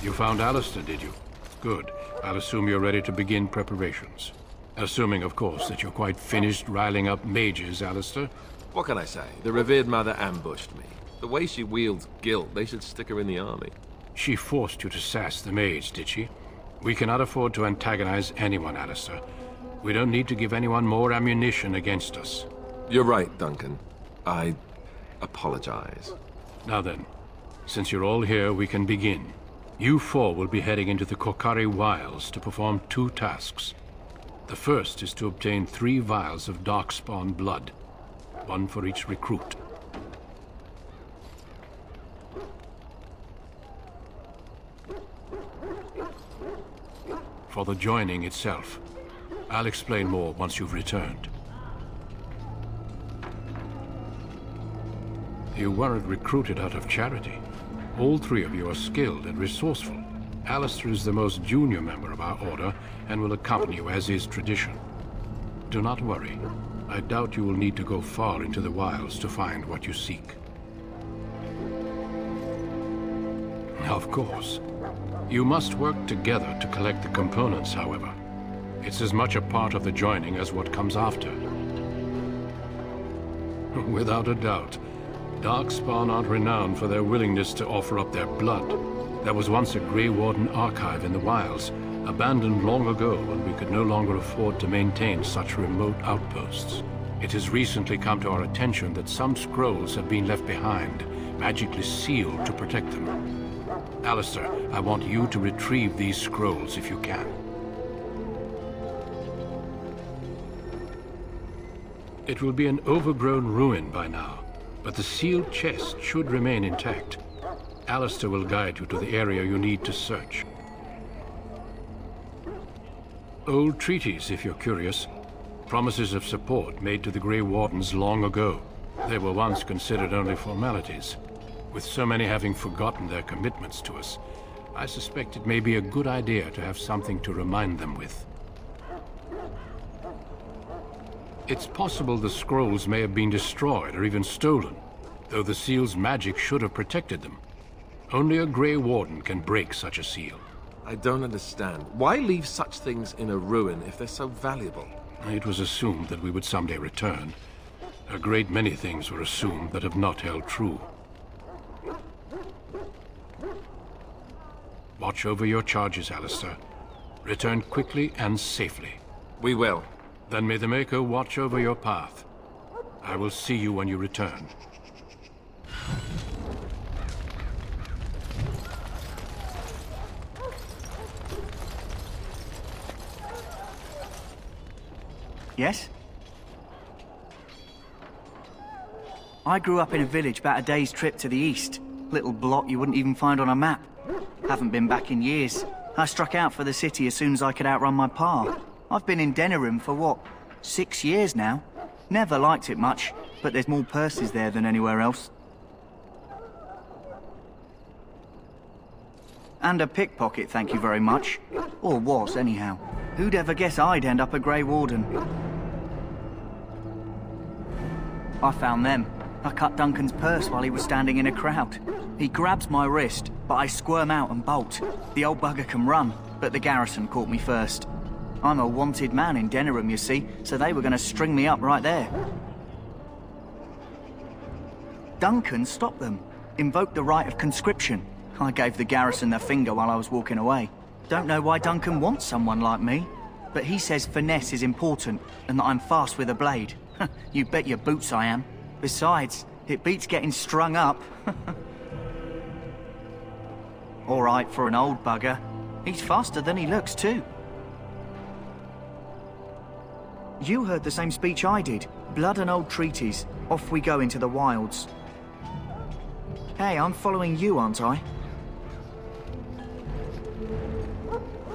You found Alistair, did you? Good. I'll assume you're ready to begin preparations. Assuming, of course, that you're quite finished riling up mages, Alistair. What can I say? The revered mother ambushed me. The way she wields guilt, they should stick her in the army. She forced you to sass the mage, did she? We cannot afford to antagonize anyone, Alistair. We don't need to give anyone more ammunition against us. You're right, Duncan. I apologize. Now then, since you're all here, we can begin. You four will be heading into the Korcari Wilds to perform 2 tasks. The first is to obtain 3 vials of Darkspawn blood, 1 for each recruit. For the joining itself, I'll explain more once you've returned. You weren't recruited out of charity. All 3 of you are skilled and resourceful. Alistair is the most junior member of our order and will accompany you as is tradition. Do not worry. I doubt you will need to go far into the wilds to find what you seek. Of course. You must work together to collect the components, however. It's as much a part of the joining as what comes after. Without a doubt, Darkspawn aren't renowned for their willingness to offer up their blood. There was once a Grey Warden archive in the wilds, abandoned long ago when we could no longer afford to maintain such remote outposts. It has recently come to our attention that some scrolls have been left behind, magically sealed to protect them. Alistair, I want you to retrieve these scrolls if you can. It will be an overgrown ruin by now, but the sealed chest should remain intact. Alistair will guide you to the area you need to search. Old treaties, if you're curious. Promises of support made to the Grey Wardens long ago. They were once considered only formalities. With so many having forgotten their commitments to us, I suspect it may be a good idea to have something to remind them with. It's possible the scrolls may have been destroyed or even stolen, though the seal's magic should have protected them. Only a Grey Warden can break such a seal. I don't understand. Why leave such things in a ruin if they're so valuable? It was assumed that we would someday return. A great many things were assumed that have not held true. Watch over your charges, Alistair. Return quickly and safely. We will. Then may the Maker watch over your path. I will see you when you return. Yes? I grew up in a village about a day's trip to the east. Little blot you wouldn't even find on a map. Haven't been back in years. I struck out for the city as soon as I could outrun my pa. I've been in Denerim for what, 6 years now? Never liked it much, but there's more purses there than anywhere else. And a pickpocket, thank you very much. Or was, anyhow. Who'd ever guess I'd end up a Grey Warden? I found them. I cut Duncan's purse while he was standing in a crowd. He grabs my wrist, but I squirm out and bolt. The old bugger can run, but the garrison caught me first. I'm a wanted man in Denerim, you see, so they were going to string me up right there. Duncan stopped them, invoked the right of conscription. I gave the garrison the finger while I was walking away. Don't know why Duncan wants someone like me, but he says finesse is important and that I'm fast with a blade. You bet your boots I am. Besides, it beats getting strung up. All right for an old bugger. He's faster than he looks, too. You heard the same speech I did. Blood and old treaties. Off we go into the wilds. Hey, I'm following you, aren't I?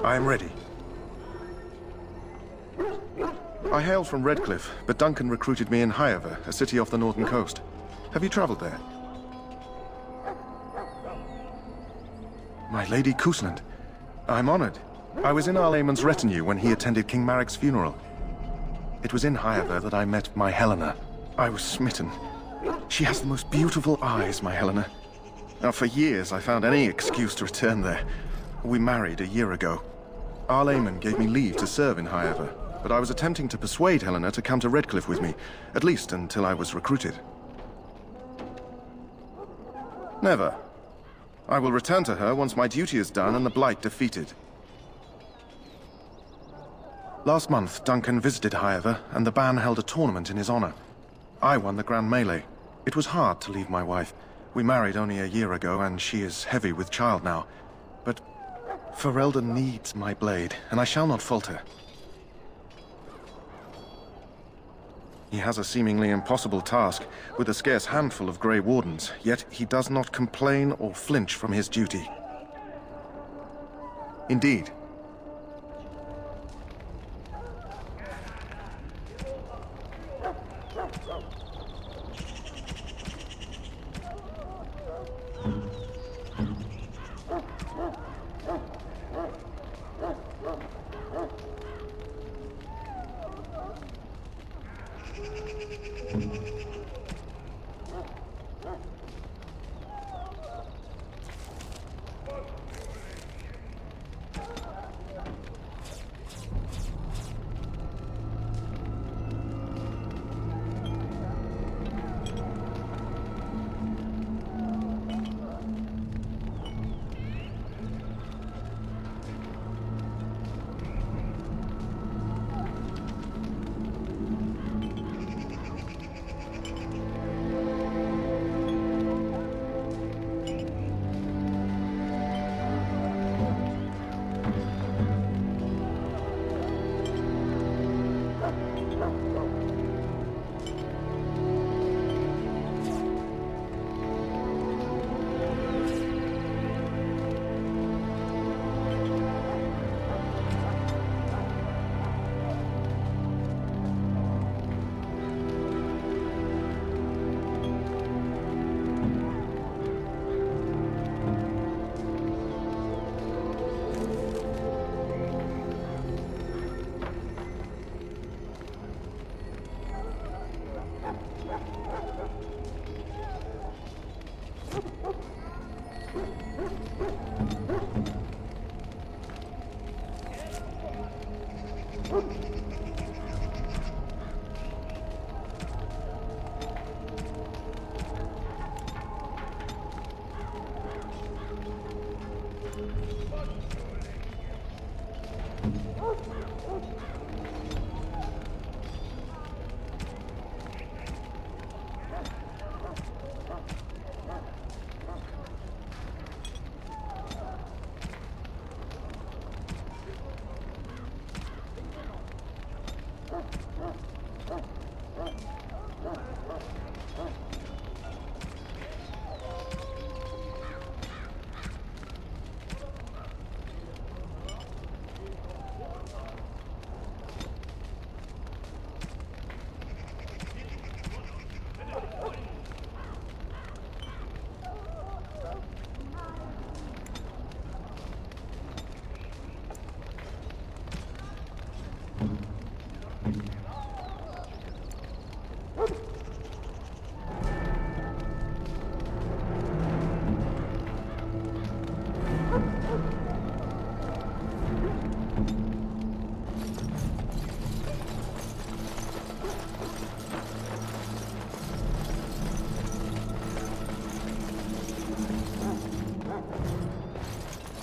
I am ready. I hail from Redcliffe, but Duncan recruited me in Highever, a city off the northern coast. Have you traveled there? My Lady Cousland. I'm honored. I was in Arlayman's retinue when he attended King Maric's funeral. It was in Highever that I met my Helena. I was smitten. She has the most beautiful eyes, my Helena. Now, for years, I found any excuse to return there. We married a year ago. Arlayman gave me leave to serve in Highever, but I was attempting to persuade Helena to come to Redcliffe with me, at least until I was recruited. Never. I will return to her once my duty is done and the Blight defeated. Last month, Duncan visited Highever, and the band held a tournament in his honor. I won the Grand Melee. It was hard to leave my wife. We married only a year ago, and she is heavy with child now. But Ferelden needs my blade, and I shall not falter. He has a seemingly impossible task, with a scarce handful of Grey Wardens, yet he does not complain or flinch from his duty. Indeed.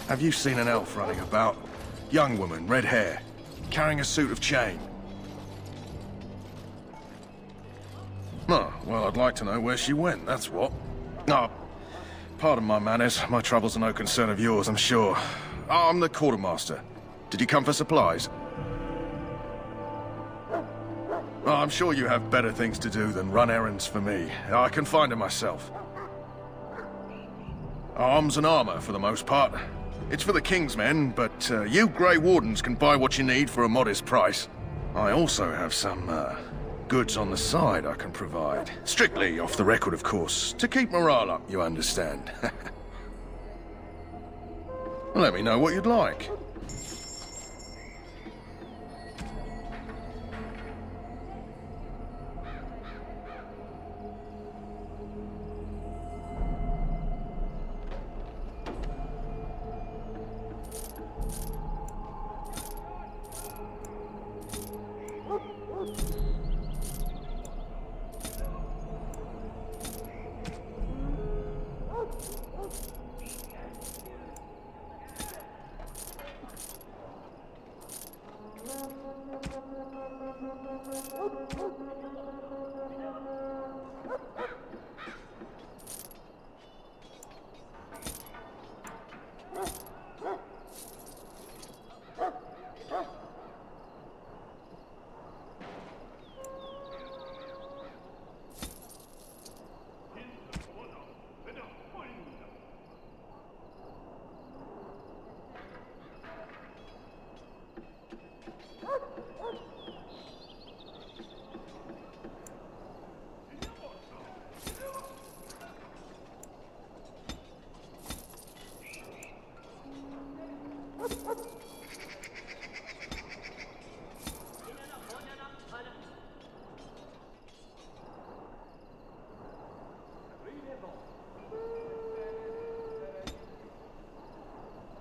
Have you seen an elf running about? Young woman, red hair, carrying a suit of chain. Oh, well, I'd like to know where she went, that's what. Oh, pardon my manners. My troubles are no concern of yours, I'm sure. Oh, I'm the quartermaster. Did you come for supplies? Oh, I'm sure you have better things to do than run errands for me. I can find them myself. Arms and armor, for the most part. It's for the King's men, but you Grey Wardens can buy what you need for a modest price. I also have some, goods on the side I can provide. Strictly off the record, of course. To keep morale up, you understand. Let me know what you'd like.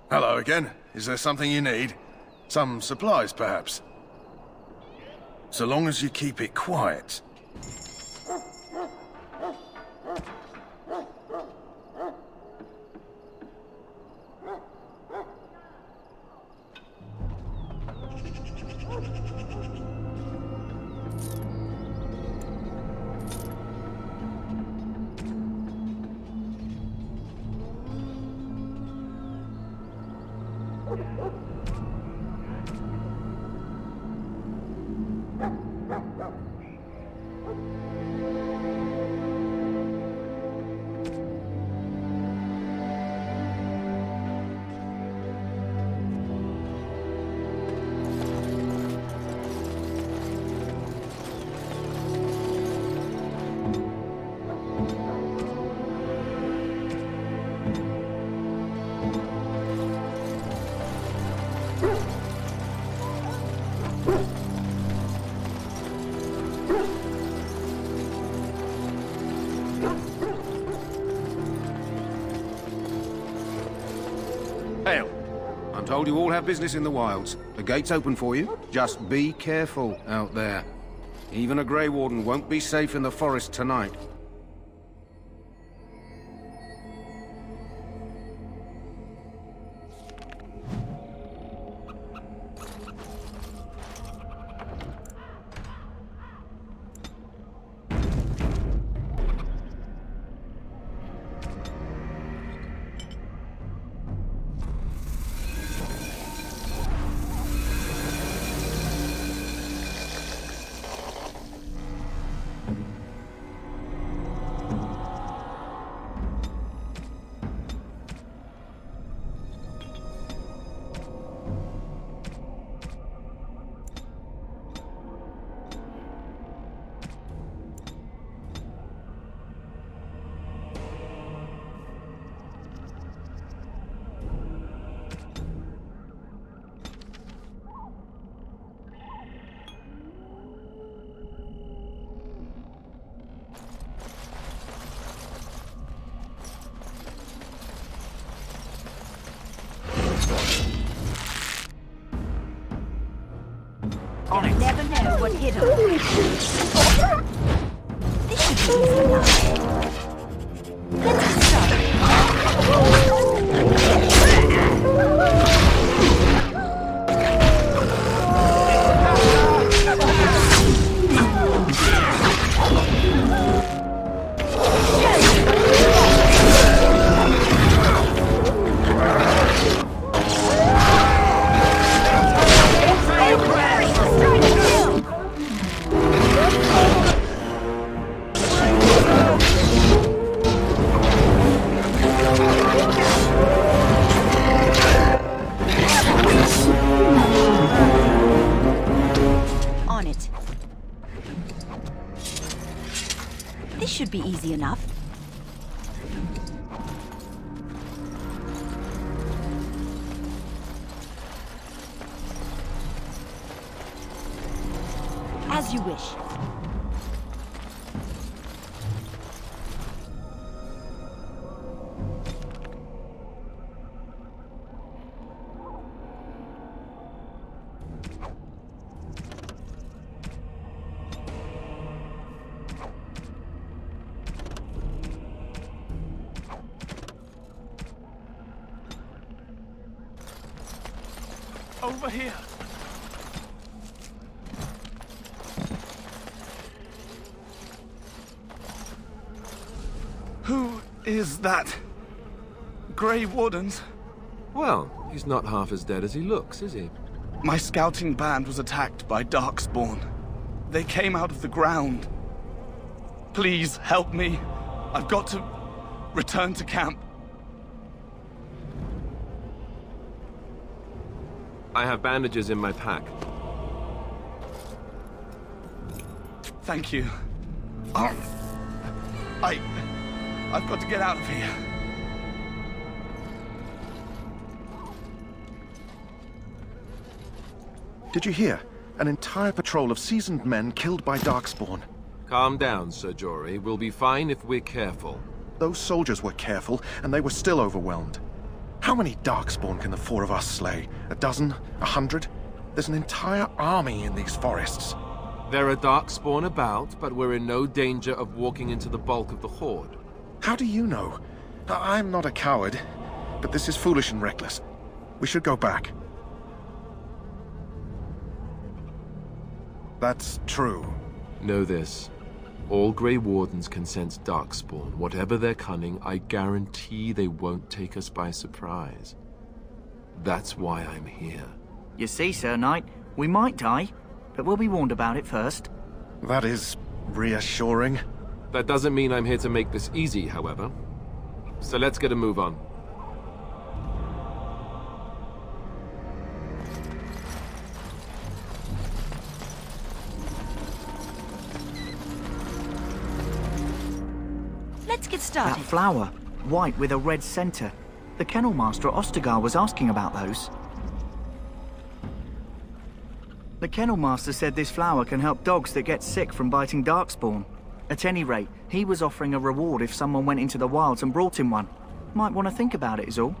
Hello again. Is there something you need? Some supplies, perhaps? So long as you keep it quiet. Hail. I'm told you all have business in the wilds. The gate's open for you. Just be careful out there. Even a Grey Warden won't be safe in the forest tonight. You'll never know what hit him. This should be easy enough. Let's start. Should be easy enough. As you wish. Over here. Who is that? Grey Wardens? Well, he's not half as dead as he looks, is he? My scouting band was attacked by Darkspawn. They came out of the ground. Please help me. I've got to return to camp. I have bandages in my pack. Thank you. I've got to get out of here. Did you hear? An entire patrol of seasoned men killed by Darkspawn. Calm down, Sir Jory. We'll be fine if we're careful. Those soldiers were careful, and they were still overwhelmed. How many Darkspawn can the four of us slay? A dozen? 100? There's an entire army in these forests. There are Darkspawn about, but we're in no danger of walking into the bulk of the Horde. How do you know? I'm not a coward, but this is foolish and reckless. We should go back. That's true. Know this. All Grey Wardens can sense Darkspawn. Whatever their cunning, I guarantee they won't take us by surprise. That's why I'm here. You see, Sir Knight, we might die, but we'll be warned about it first. That is reassuring. That doesn't mean I'm here to make this easy, however. So let's get a move on. Let's get started. That flower, white with a red center. The Kennel Master at Ostagar was asking about those. The Kennel Master said this flower can help dogs that get sick from biting Darkspawn. At any rate, he was offering a reward if someone went into the wilds and brought him one. Might want to think about it is all.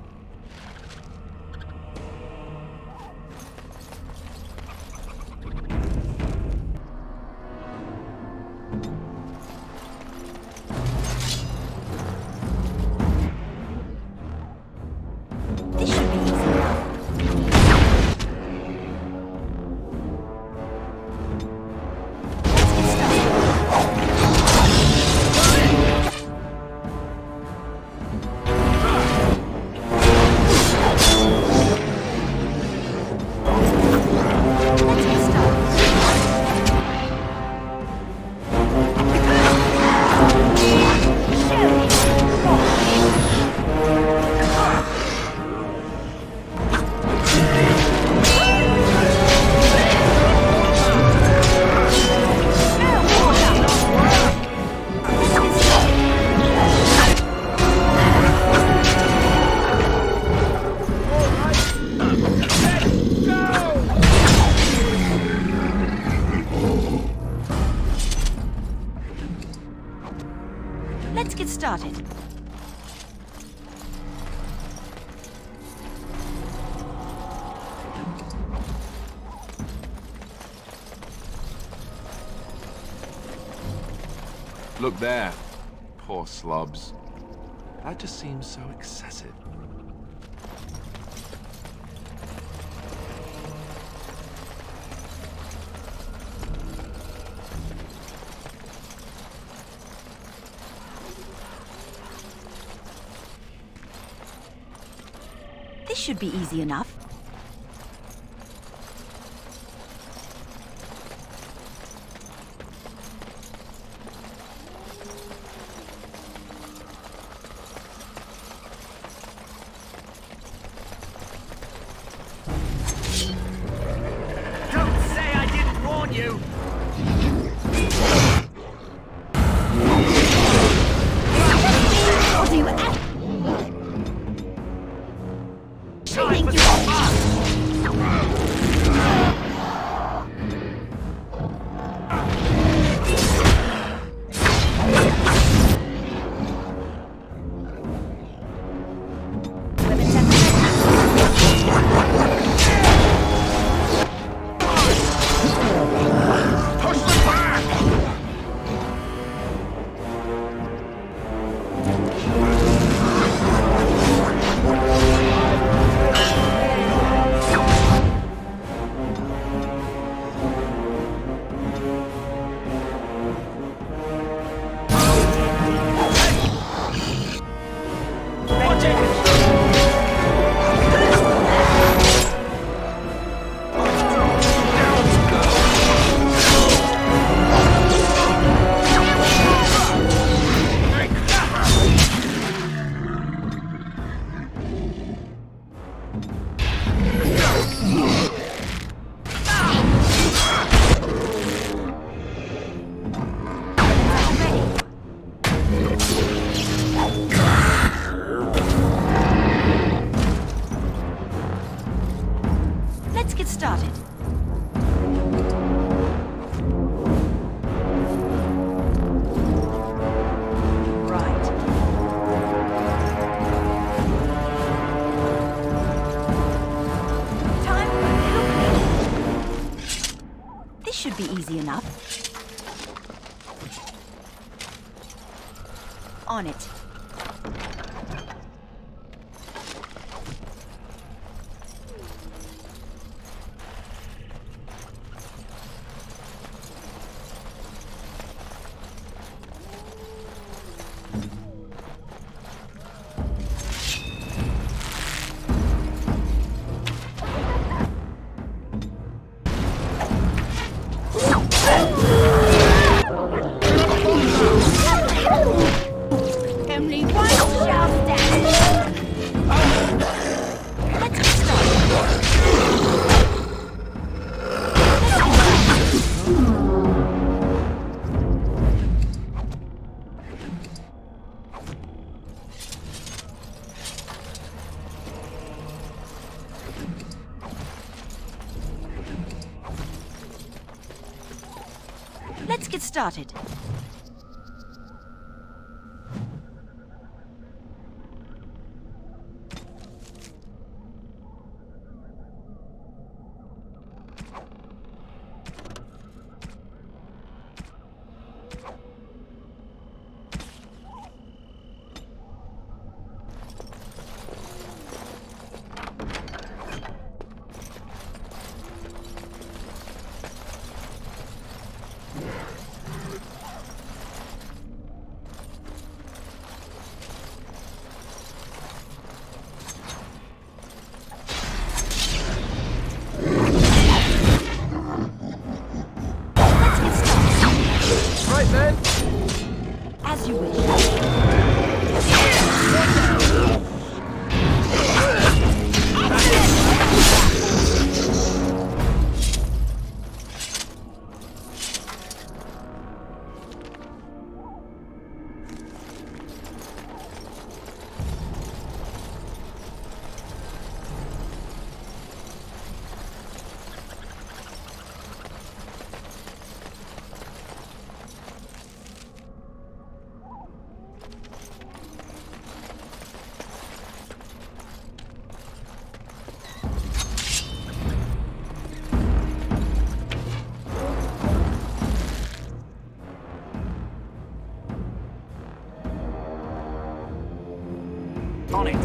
Let's get started. Look there. Poor slobs. That just seems so excessive. This should be easy enough. Don't say I didn't warn you! Or do you think you started. Right. should be easy enough. On it. Let's get started. As you wish. On it.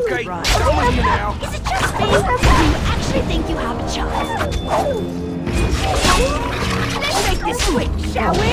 Great. Right. Is it just me? Do you actually think you have a chance? Let's make this quick, shall we?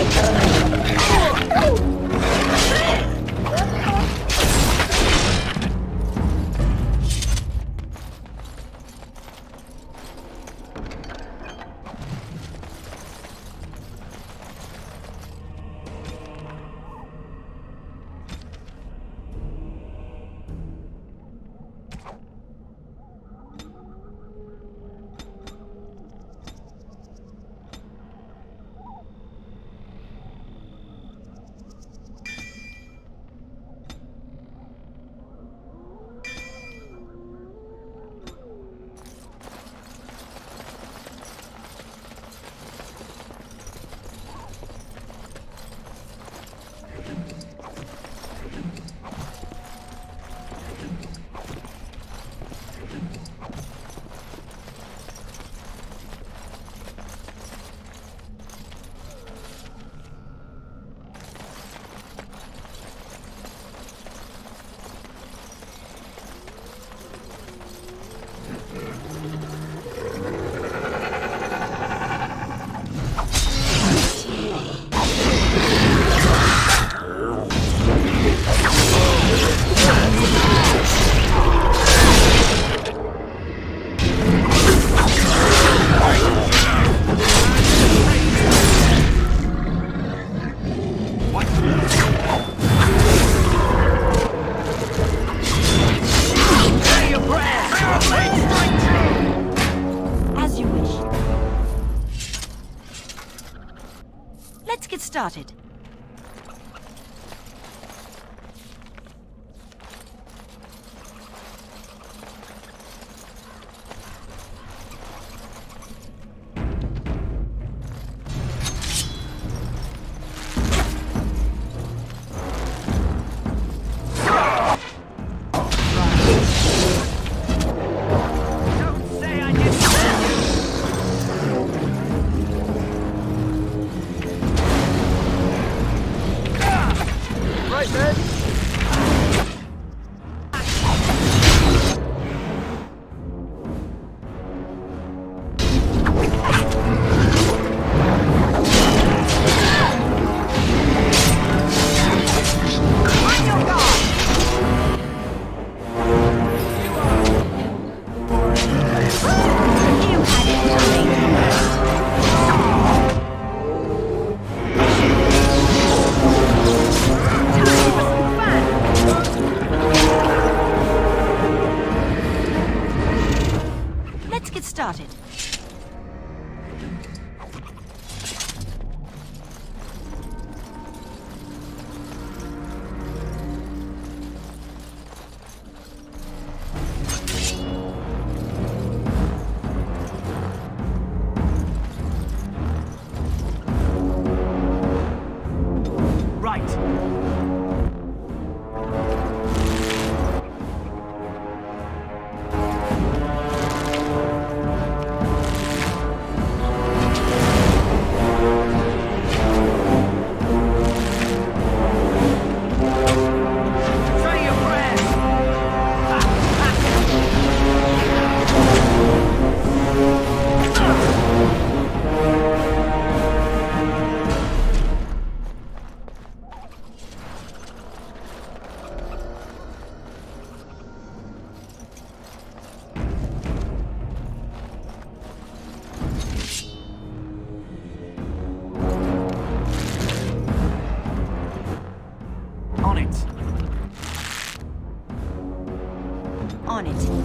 started. Started. On it.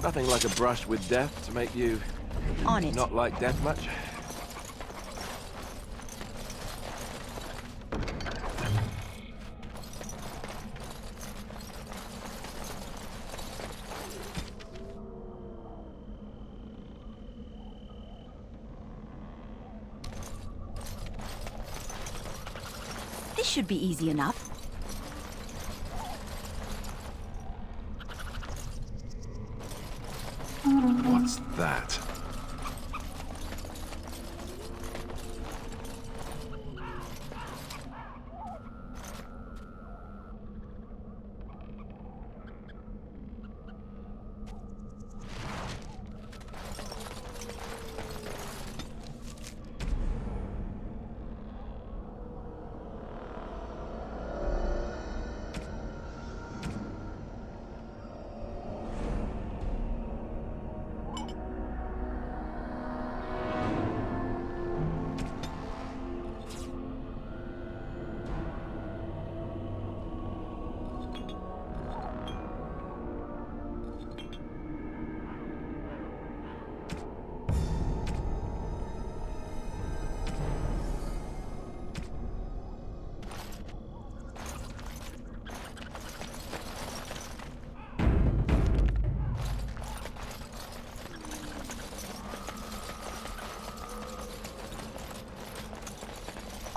Nothing like a brush with death to make you On it. not like death much. This should be easy enough. What's that?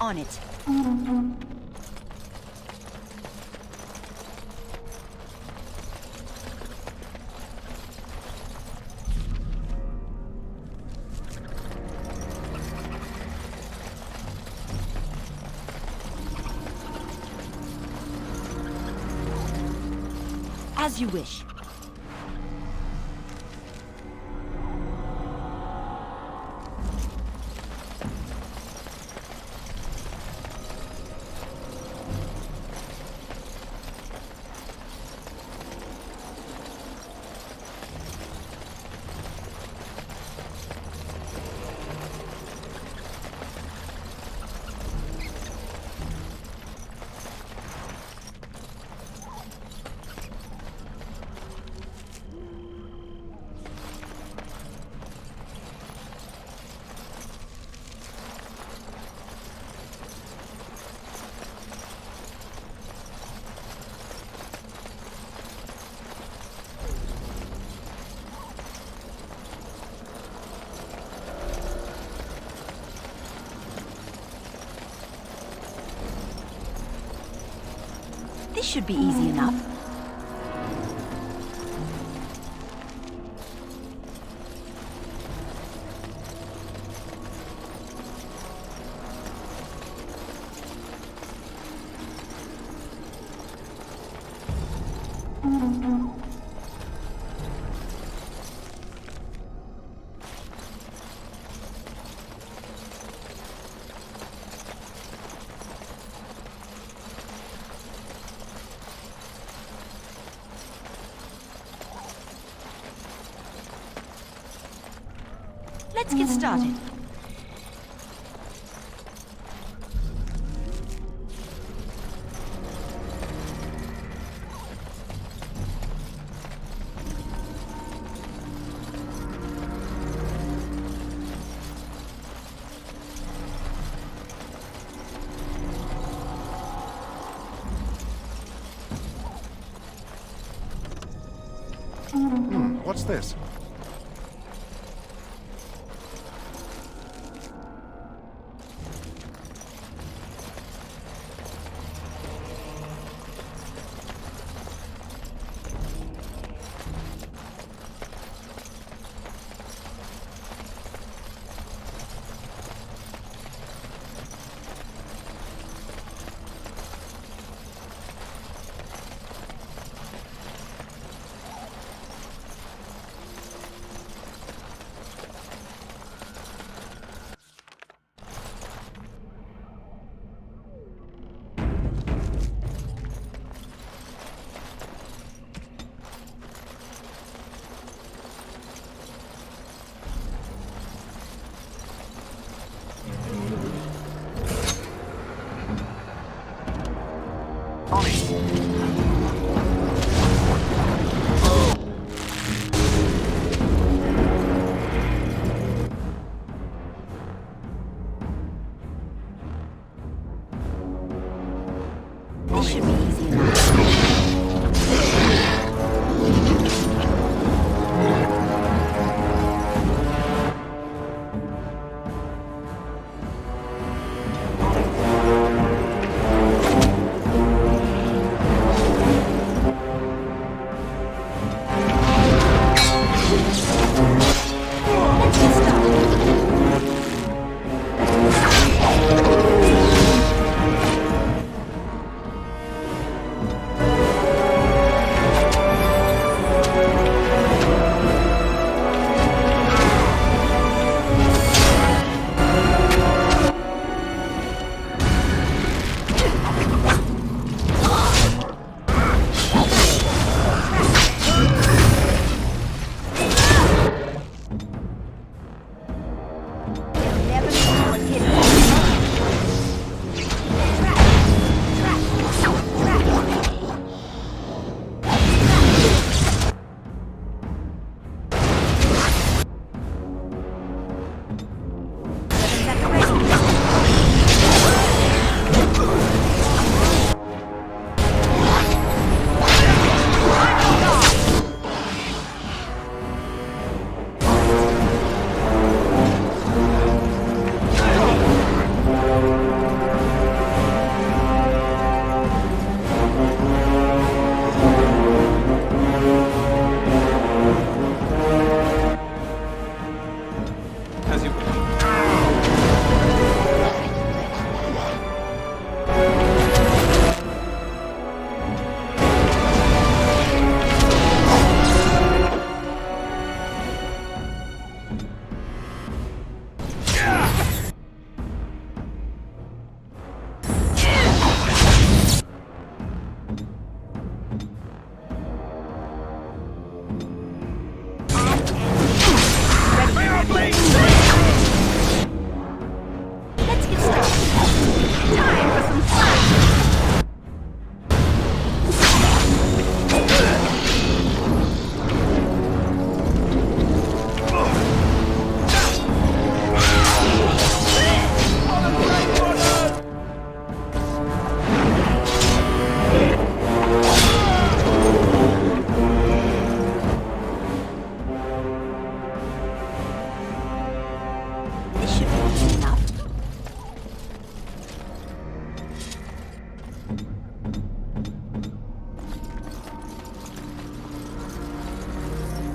On it. As you wish. This should be easy enough. Let's get started. What's this?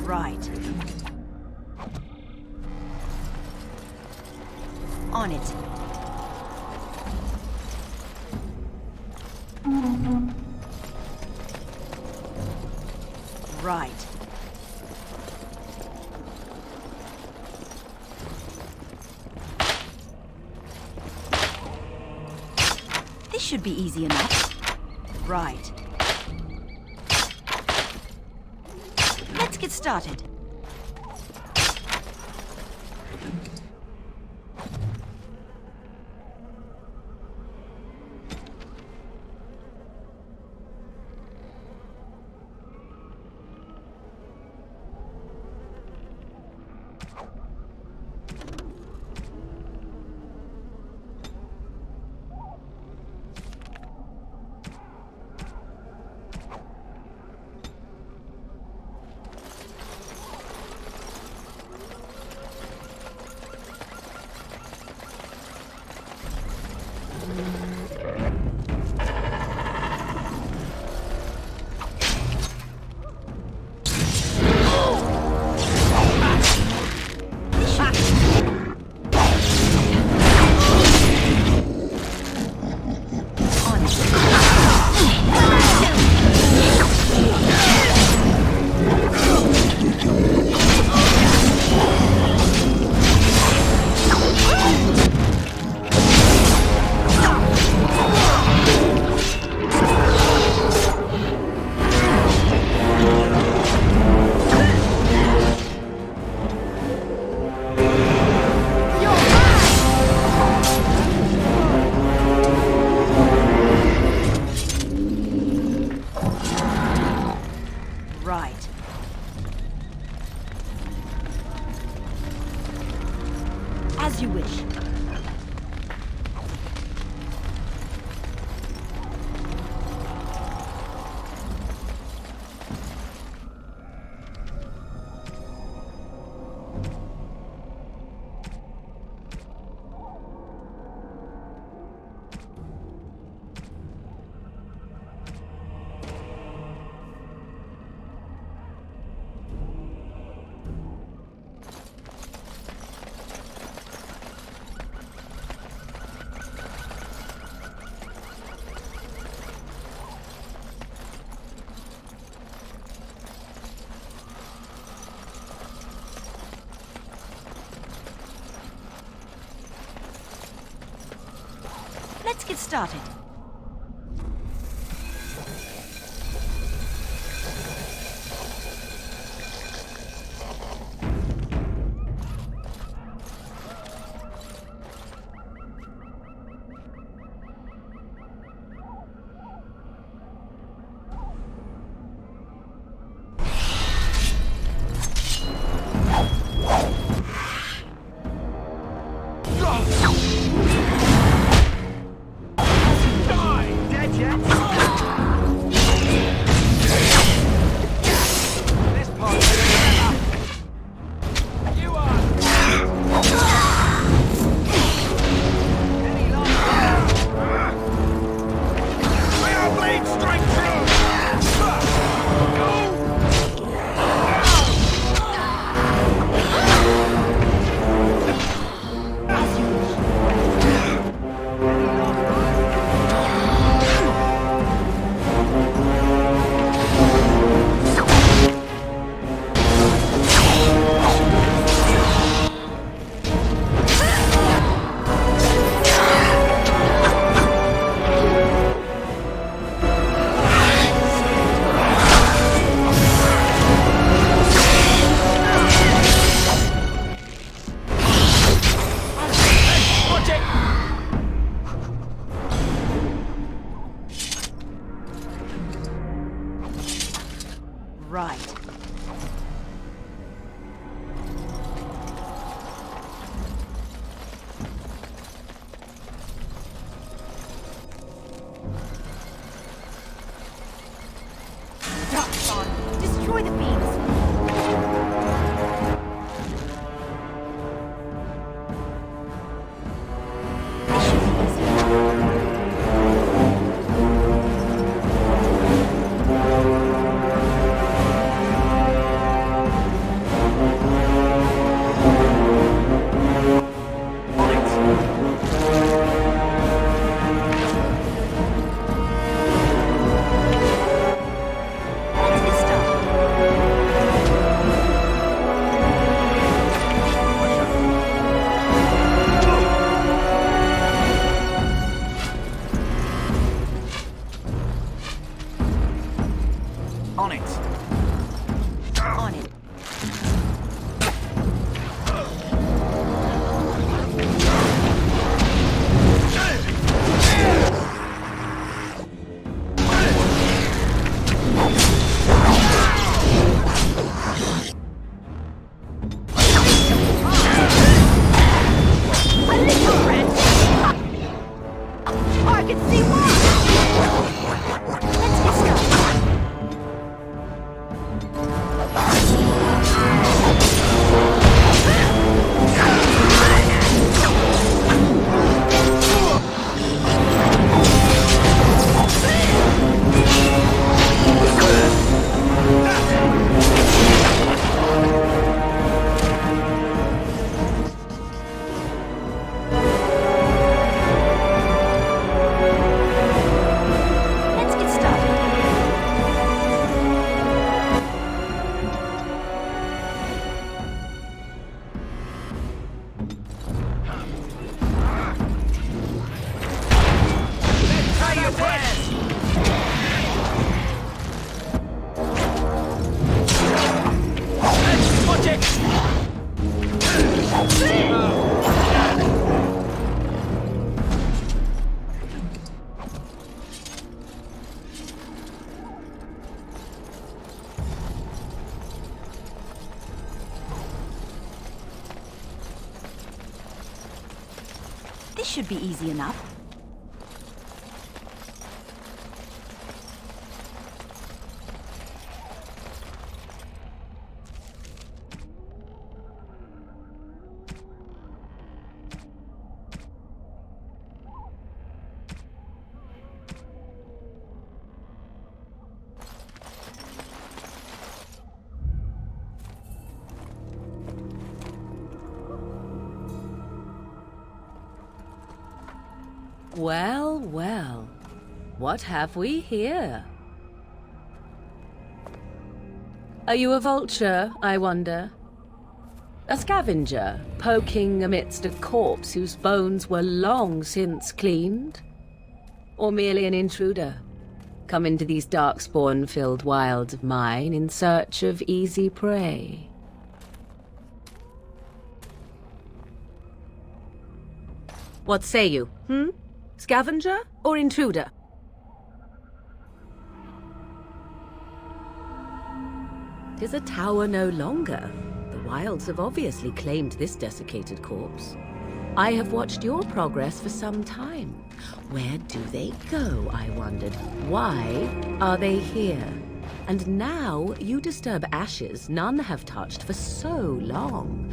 Right. On it. Right. This should be easy enough. Right. Let's get started. As you wish. Let's get started. Right. Destroy the beams. On it. On it. This should be easy enough. Well, well. What have we here? Are you a vulture, I wonder? A scavenger, poking amidst a corpse whose bones were long since cleaned? Or merely an intruder, come into these darkspawn-filled wilds of mine in search of easy prey? What say you, Scavenger or intruder? Tis a tower no longer. The wilds have obviously claimed this desiccated corpse. I have watched your progress for some time. Where do they go, I wondered? Why are they here? And now you disturb ashes none have touched for so long.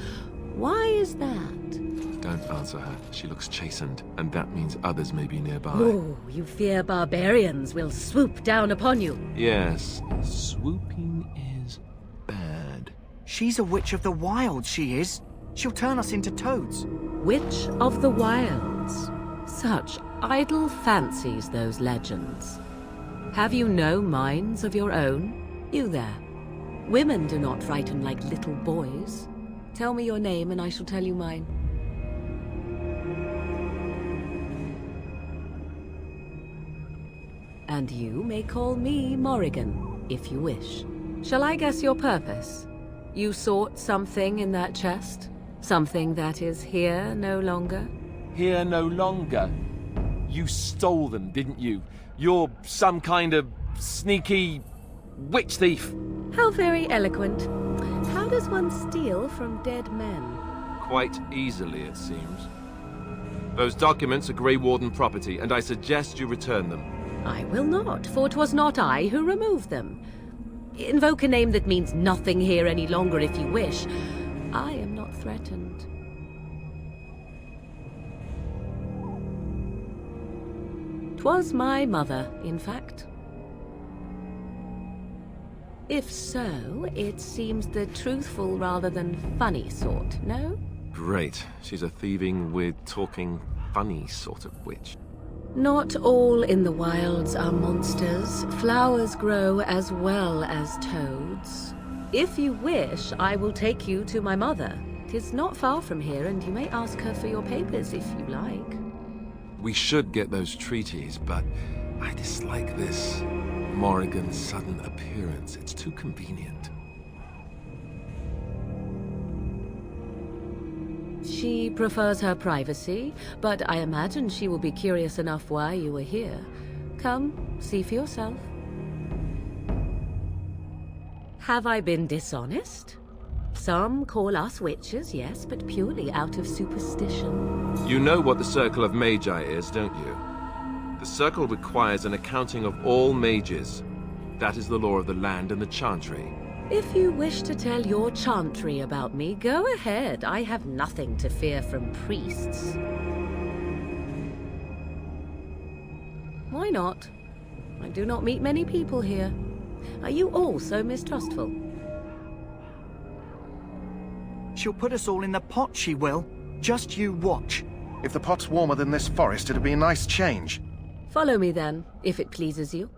Why is that? Don't answer her. She looks chastened, and that means others may be nearby. Oh, you fear barbarians will swoop down upon you. Yes, swooping is bad. She's a witch of the wilds, she is. She'll turn us into toads. Witch of the wilds. Such idle fancies, those legends. Have you no minds of your own? You there. Women do not frighten like little boys. Tell me your name and I shall tell you mine. And you may call me Morrigan, if you wish. Shall I guess your purpose? You sought something in that chest? Something that is here no longer? Here no longer? You stole them, didn't you? You're some kind of sneaky witch thief. How very eloquent. How does one steal from dead men? Quite easily, it seems. Those documents are Grey Warden property, and I suggest you return them. I will not, for 'twas not I who removed them. Invoke a name that means nothing here any longer if you wish. I am not threatened. 'Twas my mother, in fact. If so, it seems the truthful rather than funny sort, no? Great. She's a thieving, weird, talking, funny sort of witch. Not all in the wilds are monsters. Flowers grow as well as toads. If you wish, I will take you to my mother. 'Tis not far from here, and you may ask her for your papers if you like. We should get those treaties, but I dislike this. Morrigan's sudden appearance. It's too convenient. She prefers her privacy, but I imagine she will be curious enough why you are here. Come, see for yourself. Have I been dishonest? Some call us witches, yes, but purely out of superstition. You know what the Circle of Magi is, don't you? The Circle requires an accounting of all mages. That is the law of the land and the Chantry. If you wish to tell your chantry about me, go ahead. I have nothing to fear from priests. Why not? I do not meet many people here. Are you all so mistrustful? She'll put us all in the pot, she will. Just you watch. If the pot's warmer than this forest, it'd be a nice change. Follow me then, if it pleases you.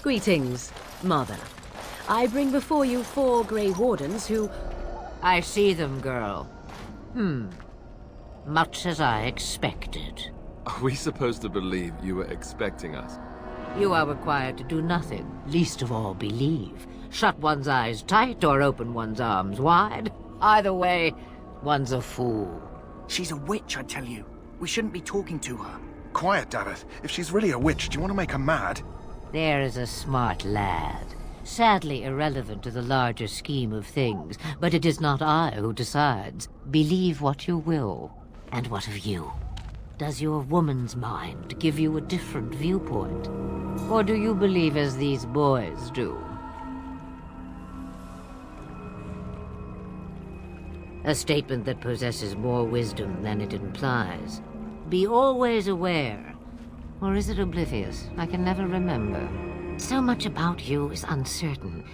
Greetings, Mother. I bring before you 4 Grey Wardens who... I see them, girl. Much as I expected. Are we supposed to believe you were expecting us? You are required to do nothing, least of all believe. Shut one's eyes tight or open one's arms wide. Either way, one's a fool. She's a witch, I tell you. We shouldn't be talking to her. Quiet, Davith. If she's really a witch, do you want to make her mad? There is a smart lad. Sadly irrelevant to the larger scheme of things, but it is not I who decides. Believe what you will. And what of you? Does your woman's mind give you a different viewpoint? Or do you believe as these boys do? A statement that possesses more wisdom than it implies. Be always aware. Or is it oblivious? I can never remember. So much about you is uncertain,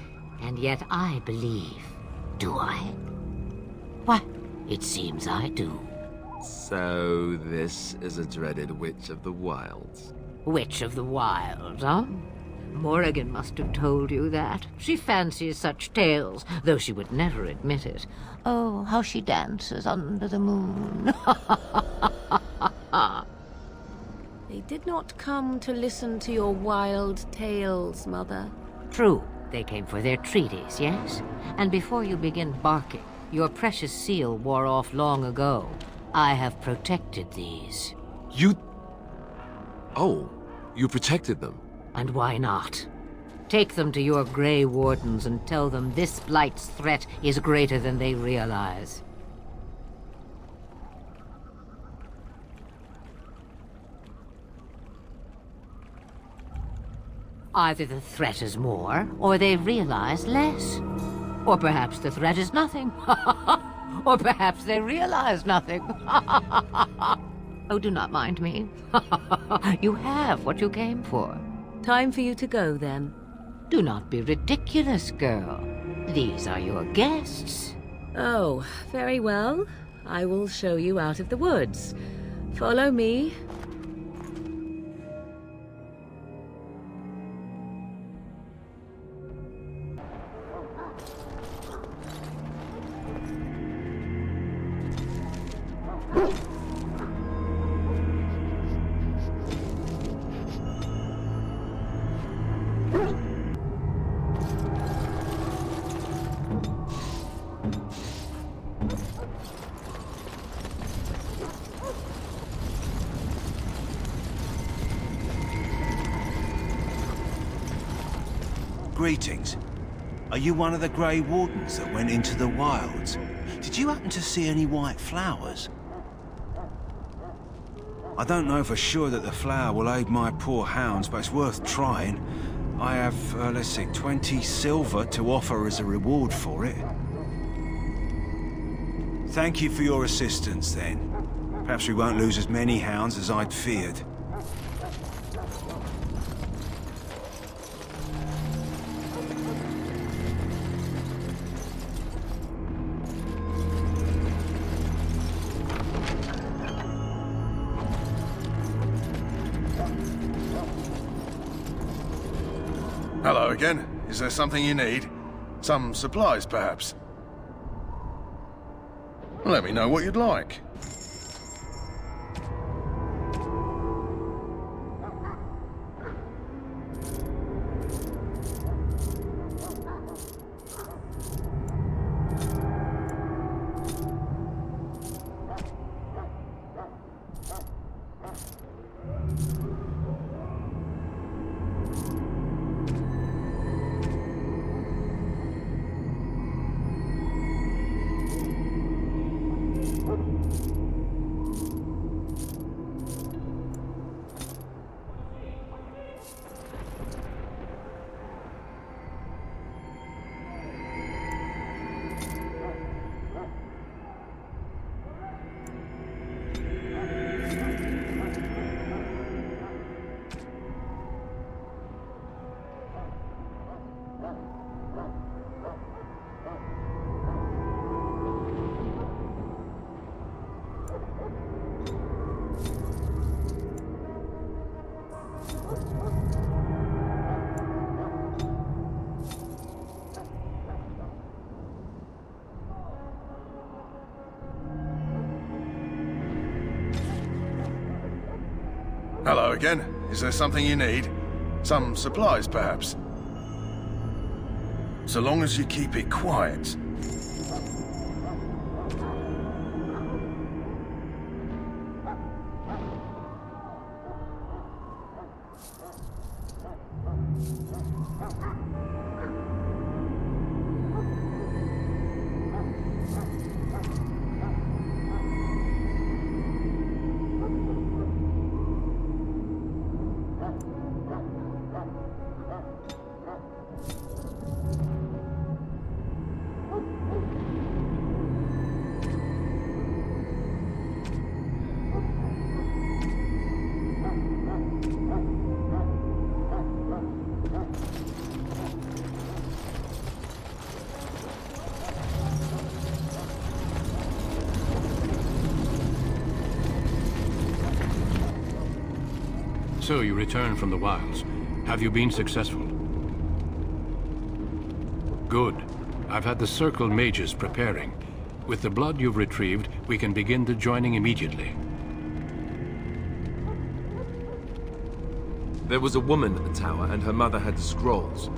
and yet I believe. Do I? Why, it seems I do. So this is a dreaded Witch of the Wilds. Witch of the Wilds, huh? Morrigan must have told you that. She fancies such tales, though she would never admit it. Oh, how she dances under the moon. They did not come to listen to your wild tales, Mother. True. They came for their treaties, yes? And before you begin barking, your precious seal wore off long ago. I have protected these. You... Oh, you protected them? And why not? Take them to your Grey Wardens and tell them this Blight's threat is greater than they realize. Either the threat is more, or they realize less. Or perhaps the threat is nothing. Or perhaps they realize nothing. Oh, do not mind me. You have what you came for. Time for you to go, then. Do not be ridiculous, girl. These are your guests. Oh, very well. I will show you out of the woods. Follow me. Greetings. Are you one of the Grey Wardens that went into the wilds? Did you happen to see any white flowers? I don't know for sure that the flower will aid my poor hounds, but it's worth trying. I have, let's see, 20 silver to offer as a reward for it. Thank you for your assistance, then. Perhaps we won't lose as many hounds as I'd feared. Hello again. Is there something you need? Some supplies, perhaps? Let me know what you'd like. Hello again. Is there something you need? Some supplies, perhaps? So long as you keep it quiet. So you return from the wilds. Have you been successful? Good. I've had the Circle mages preparing. With the blood you've retrieved, we can begin the joining immediately. There was a woman at the tower, and her mother had scrolls.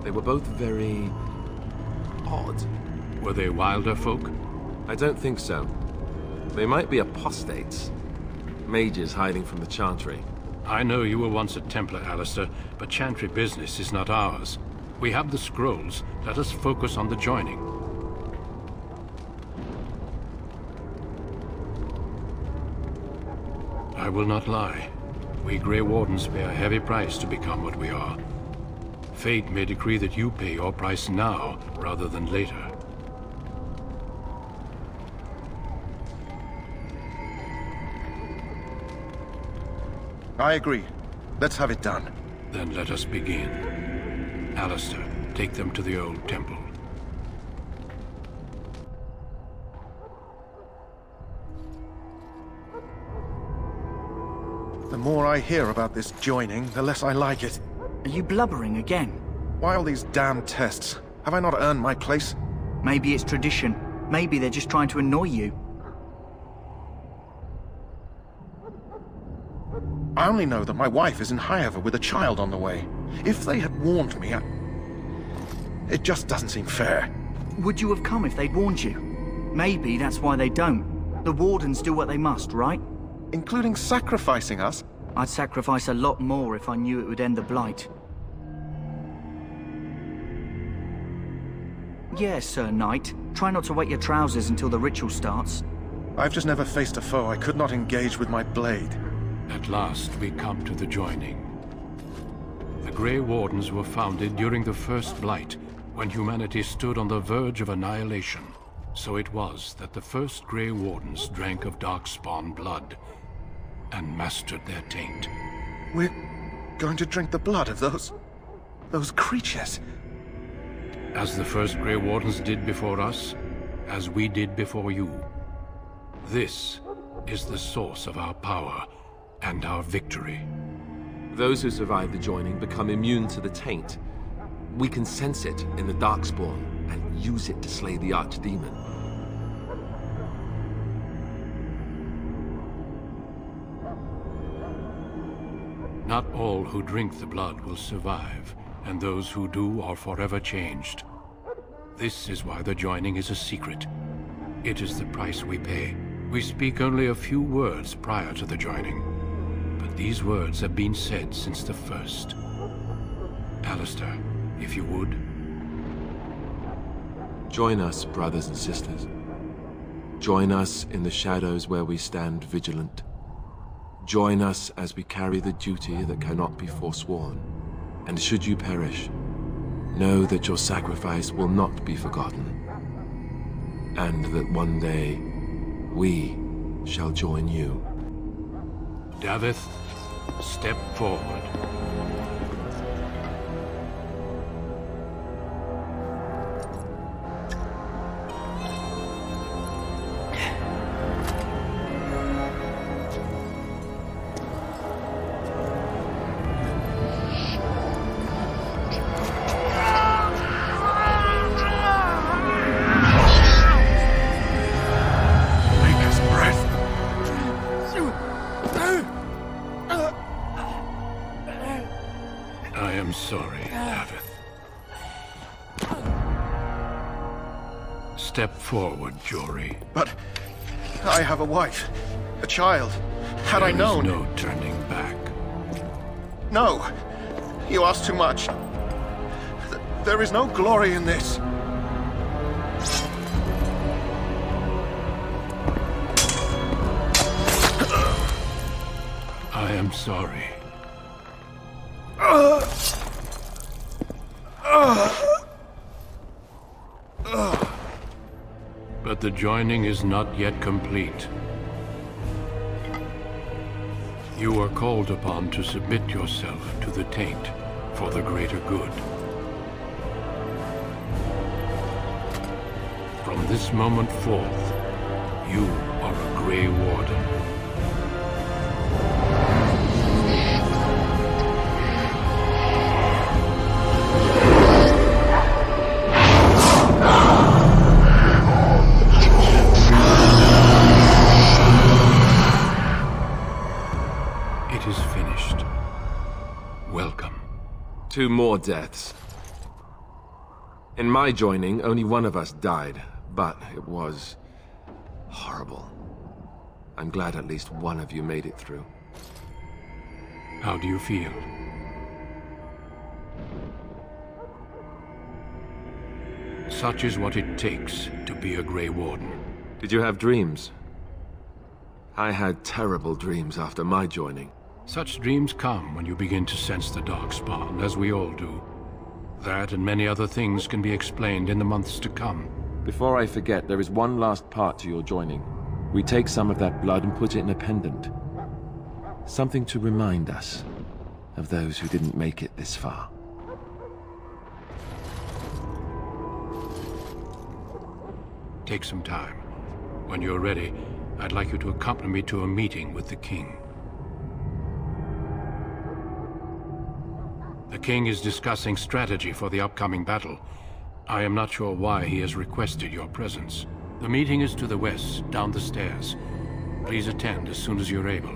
They were both very... odd. Were they wilder folk? I don't think so. They might be apostates. Mages hiding from the Chantry. I know you were once a Templar, Alistair, but Chantry business is not ours. We have the scrolls. Let us focus on the joining. I will not lie. We Grey Wardens pay a heavy price to become what we are. Fate may decree that you pay your price now, rather than later. I agree. Let's have it done. Then let us begin. Alistair, take them to the old temple. The more I hear about this joining, the less I like it. Are you blubbering again? Why all these damn tests? Have I not earned my place? Maybe it's tradition. Maybe they're just trying to annoy you. I only know that my wife is in Highever with a child on the way. If they had warned me, it just doesn't seem fair. Would you have come if they'd warned you? Maybe that's why they don't. The Wardens do what they must, right? Including sacrificing us? I'd sacrifice a lot more if I knew it would end the Blight. Yes, Sir Knight. Try not to wet your trousers until the ritual starts. I've just never faced a foe I could not engage with my blade. At last, we come to the joining. The Grey Wardens were founded during the First Blight, when humanity stood on the verge of annihilation. So it was that the first Grey Wardens drank of Darkspawn blood, and mastered their taint. We're going to drink the blood of those creatures? As the first Grey Wardens did before us, as we did before you. This is the source of our power and our victory. Those who survive the joining become immune to the taint. We can sense it in the Darkspawn and use it to slay the Archdemon. Not all who drink the blood will survive, and those who do are forever changed. This is why the joining is a secret. It is the price we pay. We speak only a few words prior to the joining, but these words have been said since the first. Alistair, if you would. Join us, brothers and sisters. Join us in the shadows where we stand vigilant. Join us as we carry the duty that cannot be forsworn. And should you perish, know that your sacrifice will not be forgotten. And that one day, we shall join you. Davith, step forward. Step forward, Jory. But I have a wife, a child. Had I known... There is no turning back. No, you ask too much. There is no glory in this. I am sorry. But the joining is not yet complete. You are called upon to submit yourself to the taint for the greater good. From this moment forth, you are a Grey Warden. It is finished. Welcome. 2 more deaths. In my joining, only one of us died, but it was horrible. I'm glad at least one of you made it through. How do you feel? Such is what it takes to be a Grey Warden. Did you have dreams? I had terrible dreams after my joining. Such dreams come when you begin to sense the Darkspawn, as we all do. That and many other things can be explained in the months to come. Before I forget, there is one last part to your joining. We take some of that blood and put it in a pendant. Something to remind us of those who didn't make it this far. Take some time. When you're ready, I'd like you to accompany me to a meeting with the King. The King is discussing strategy for the upcoming battle. I am not sure why he has requested your presence. The meeting is to the west, down the stairs. Please attend as soon as you're able.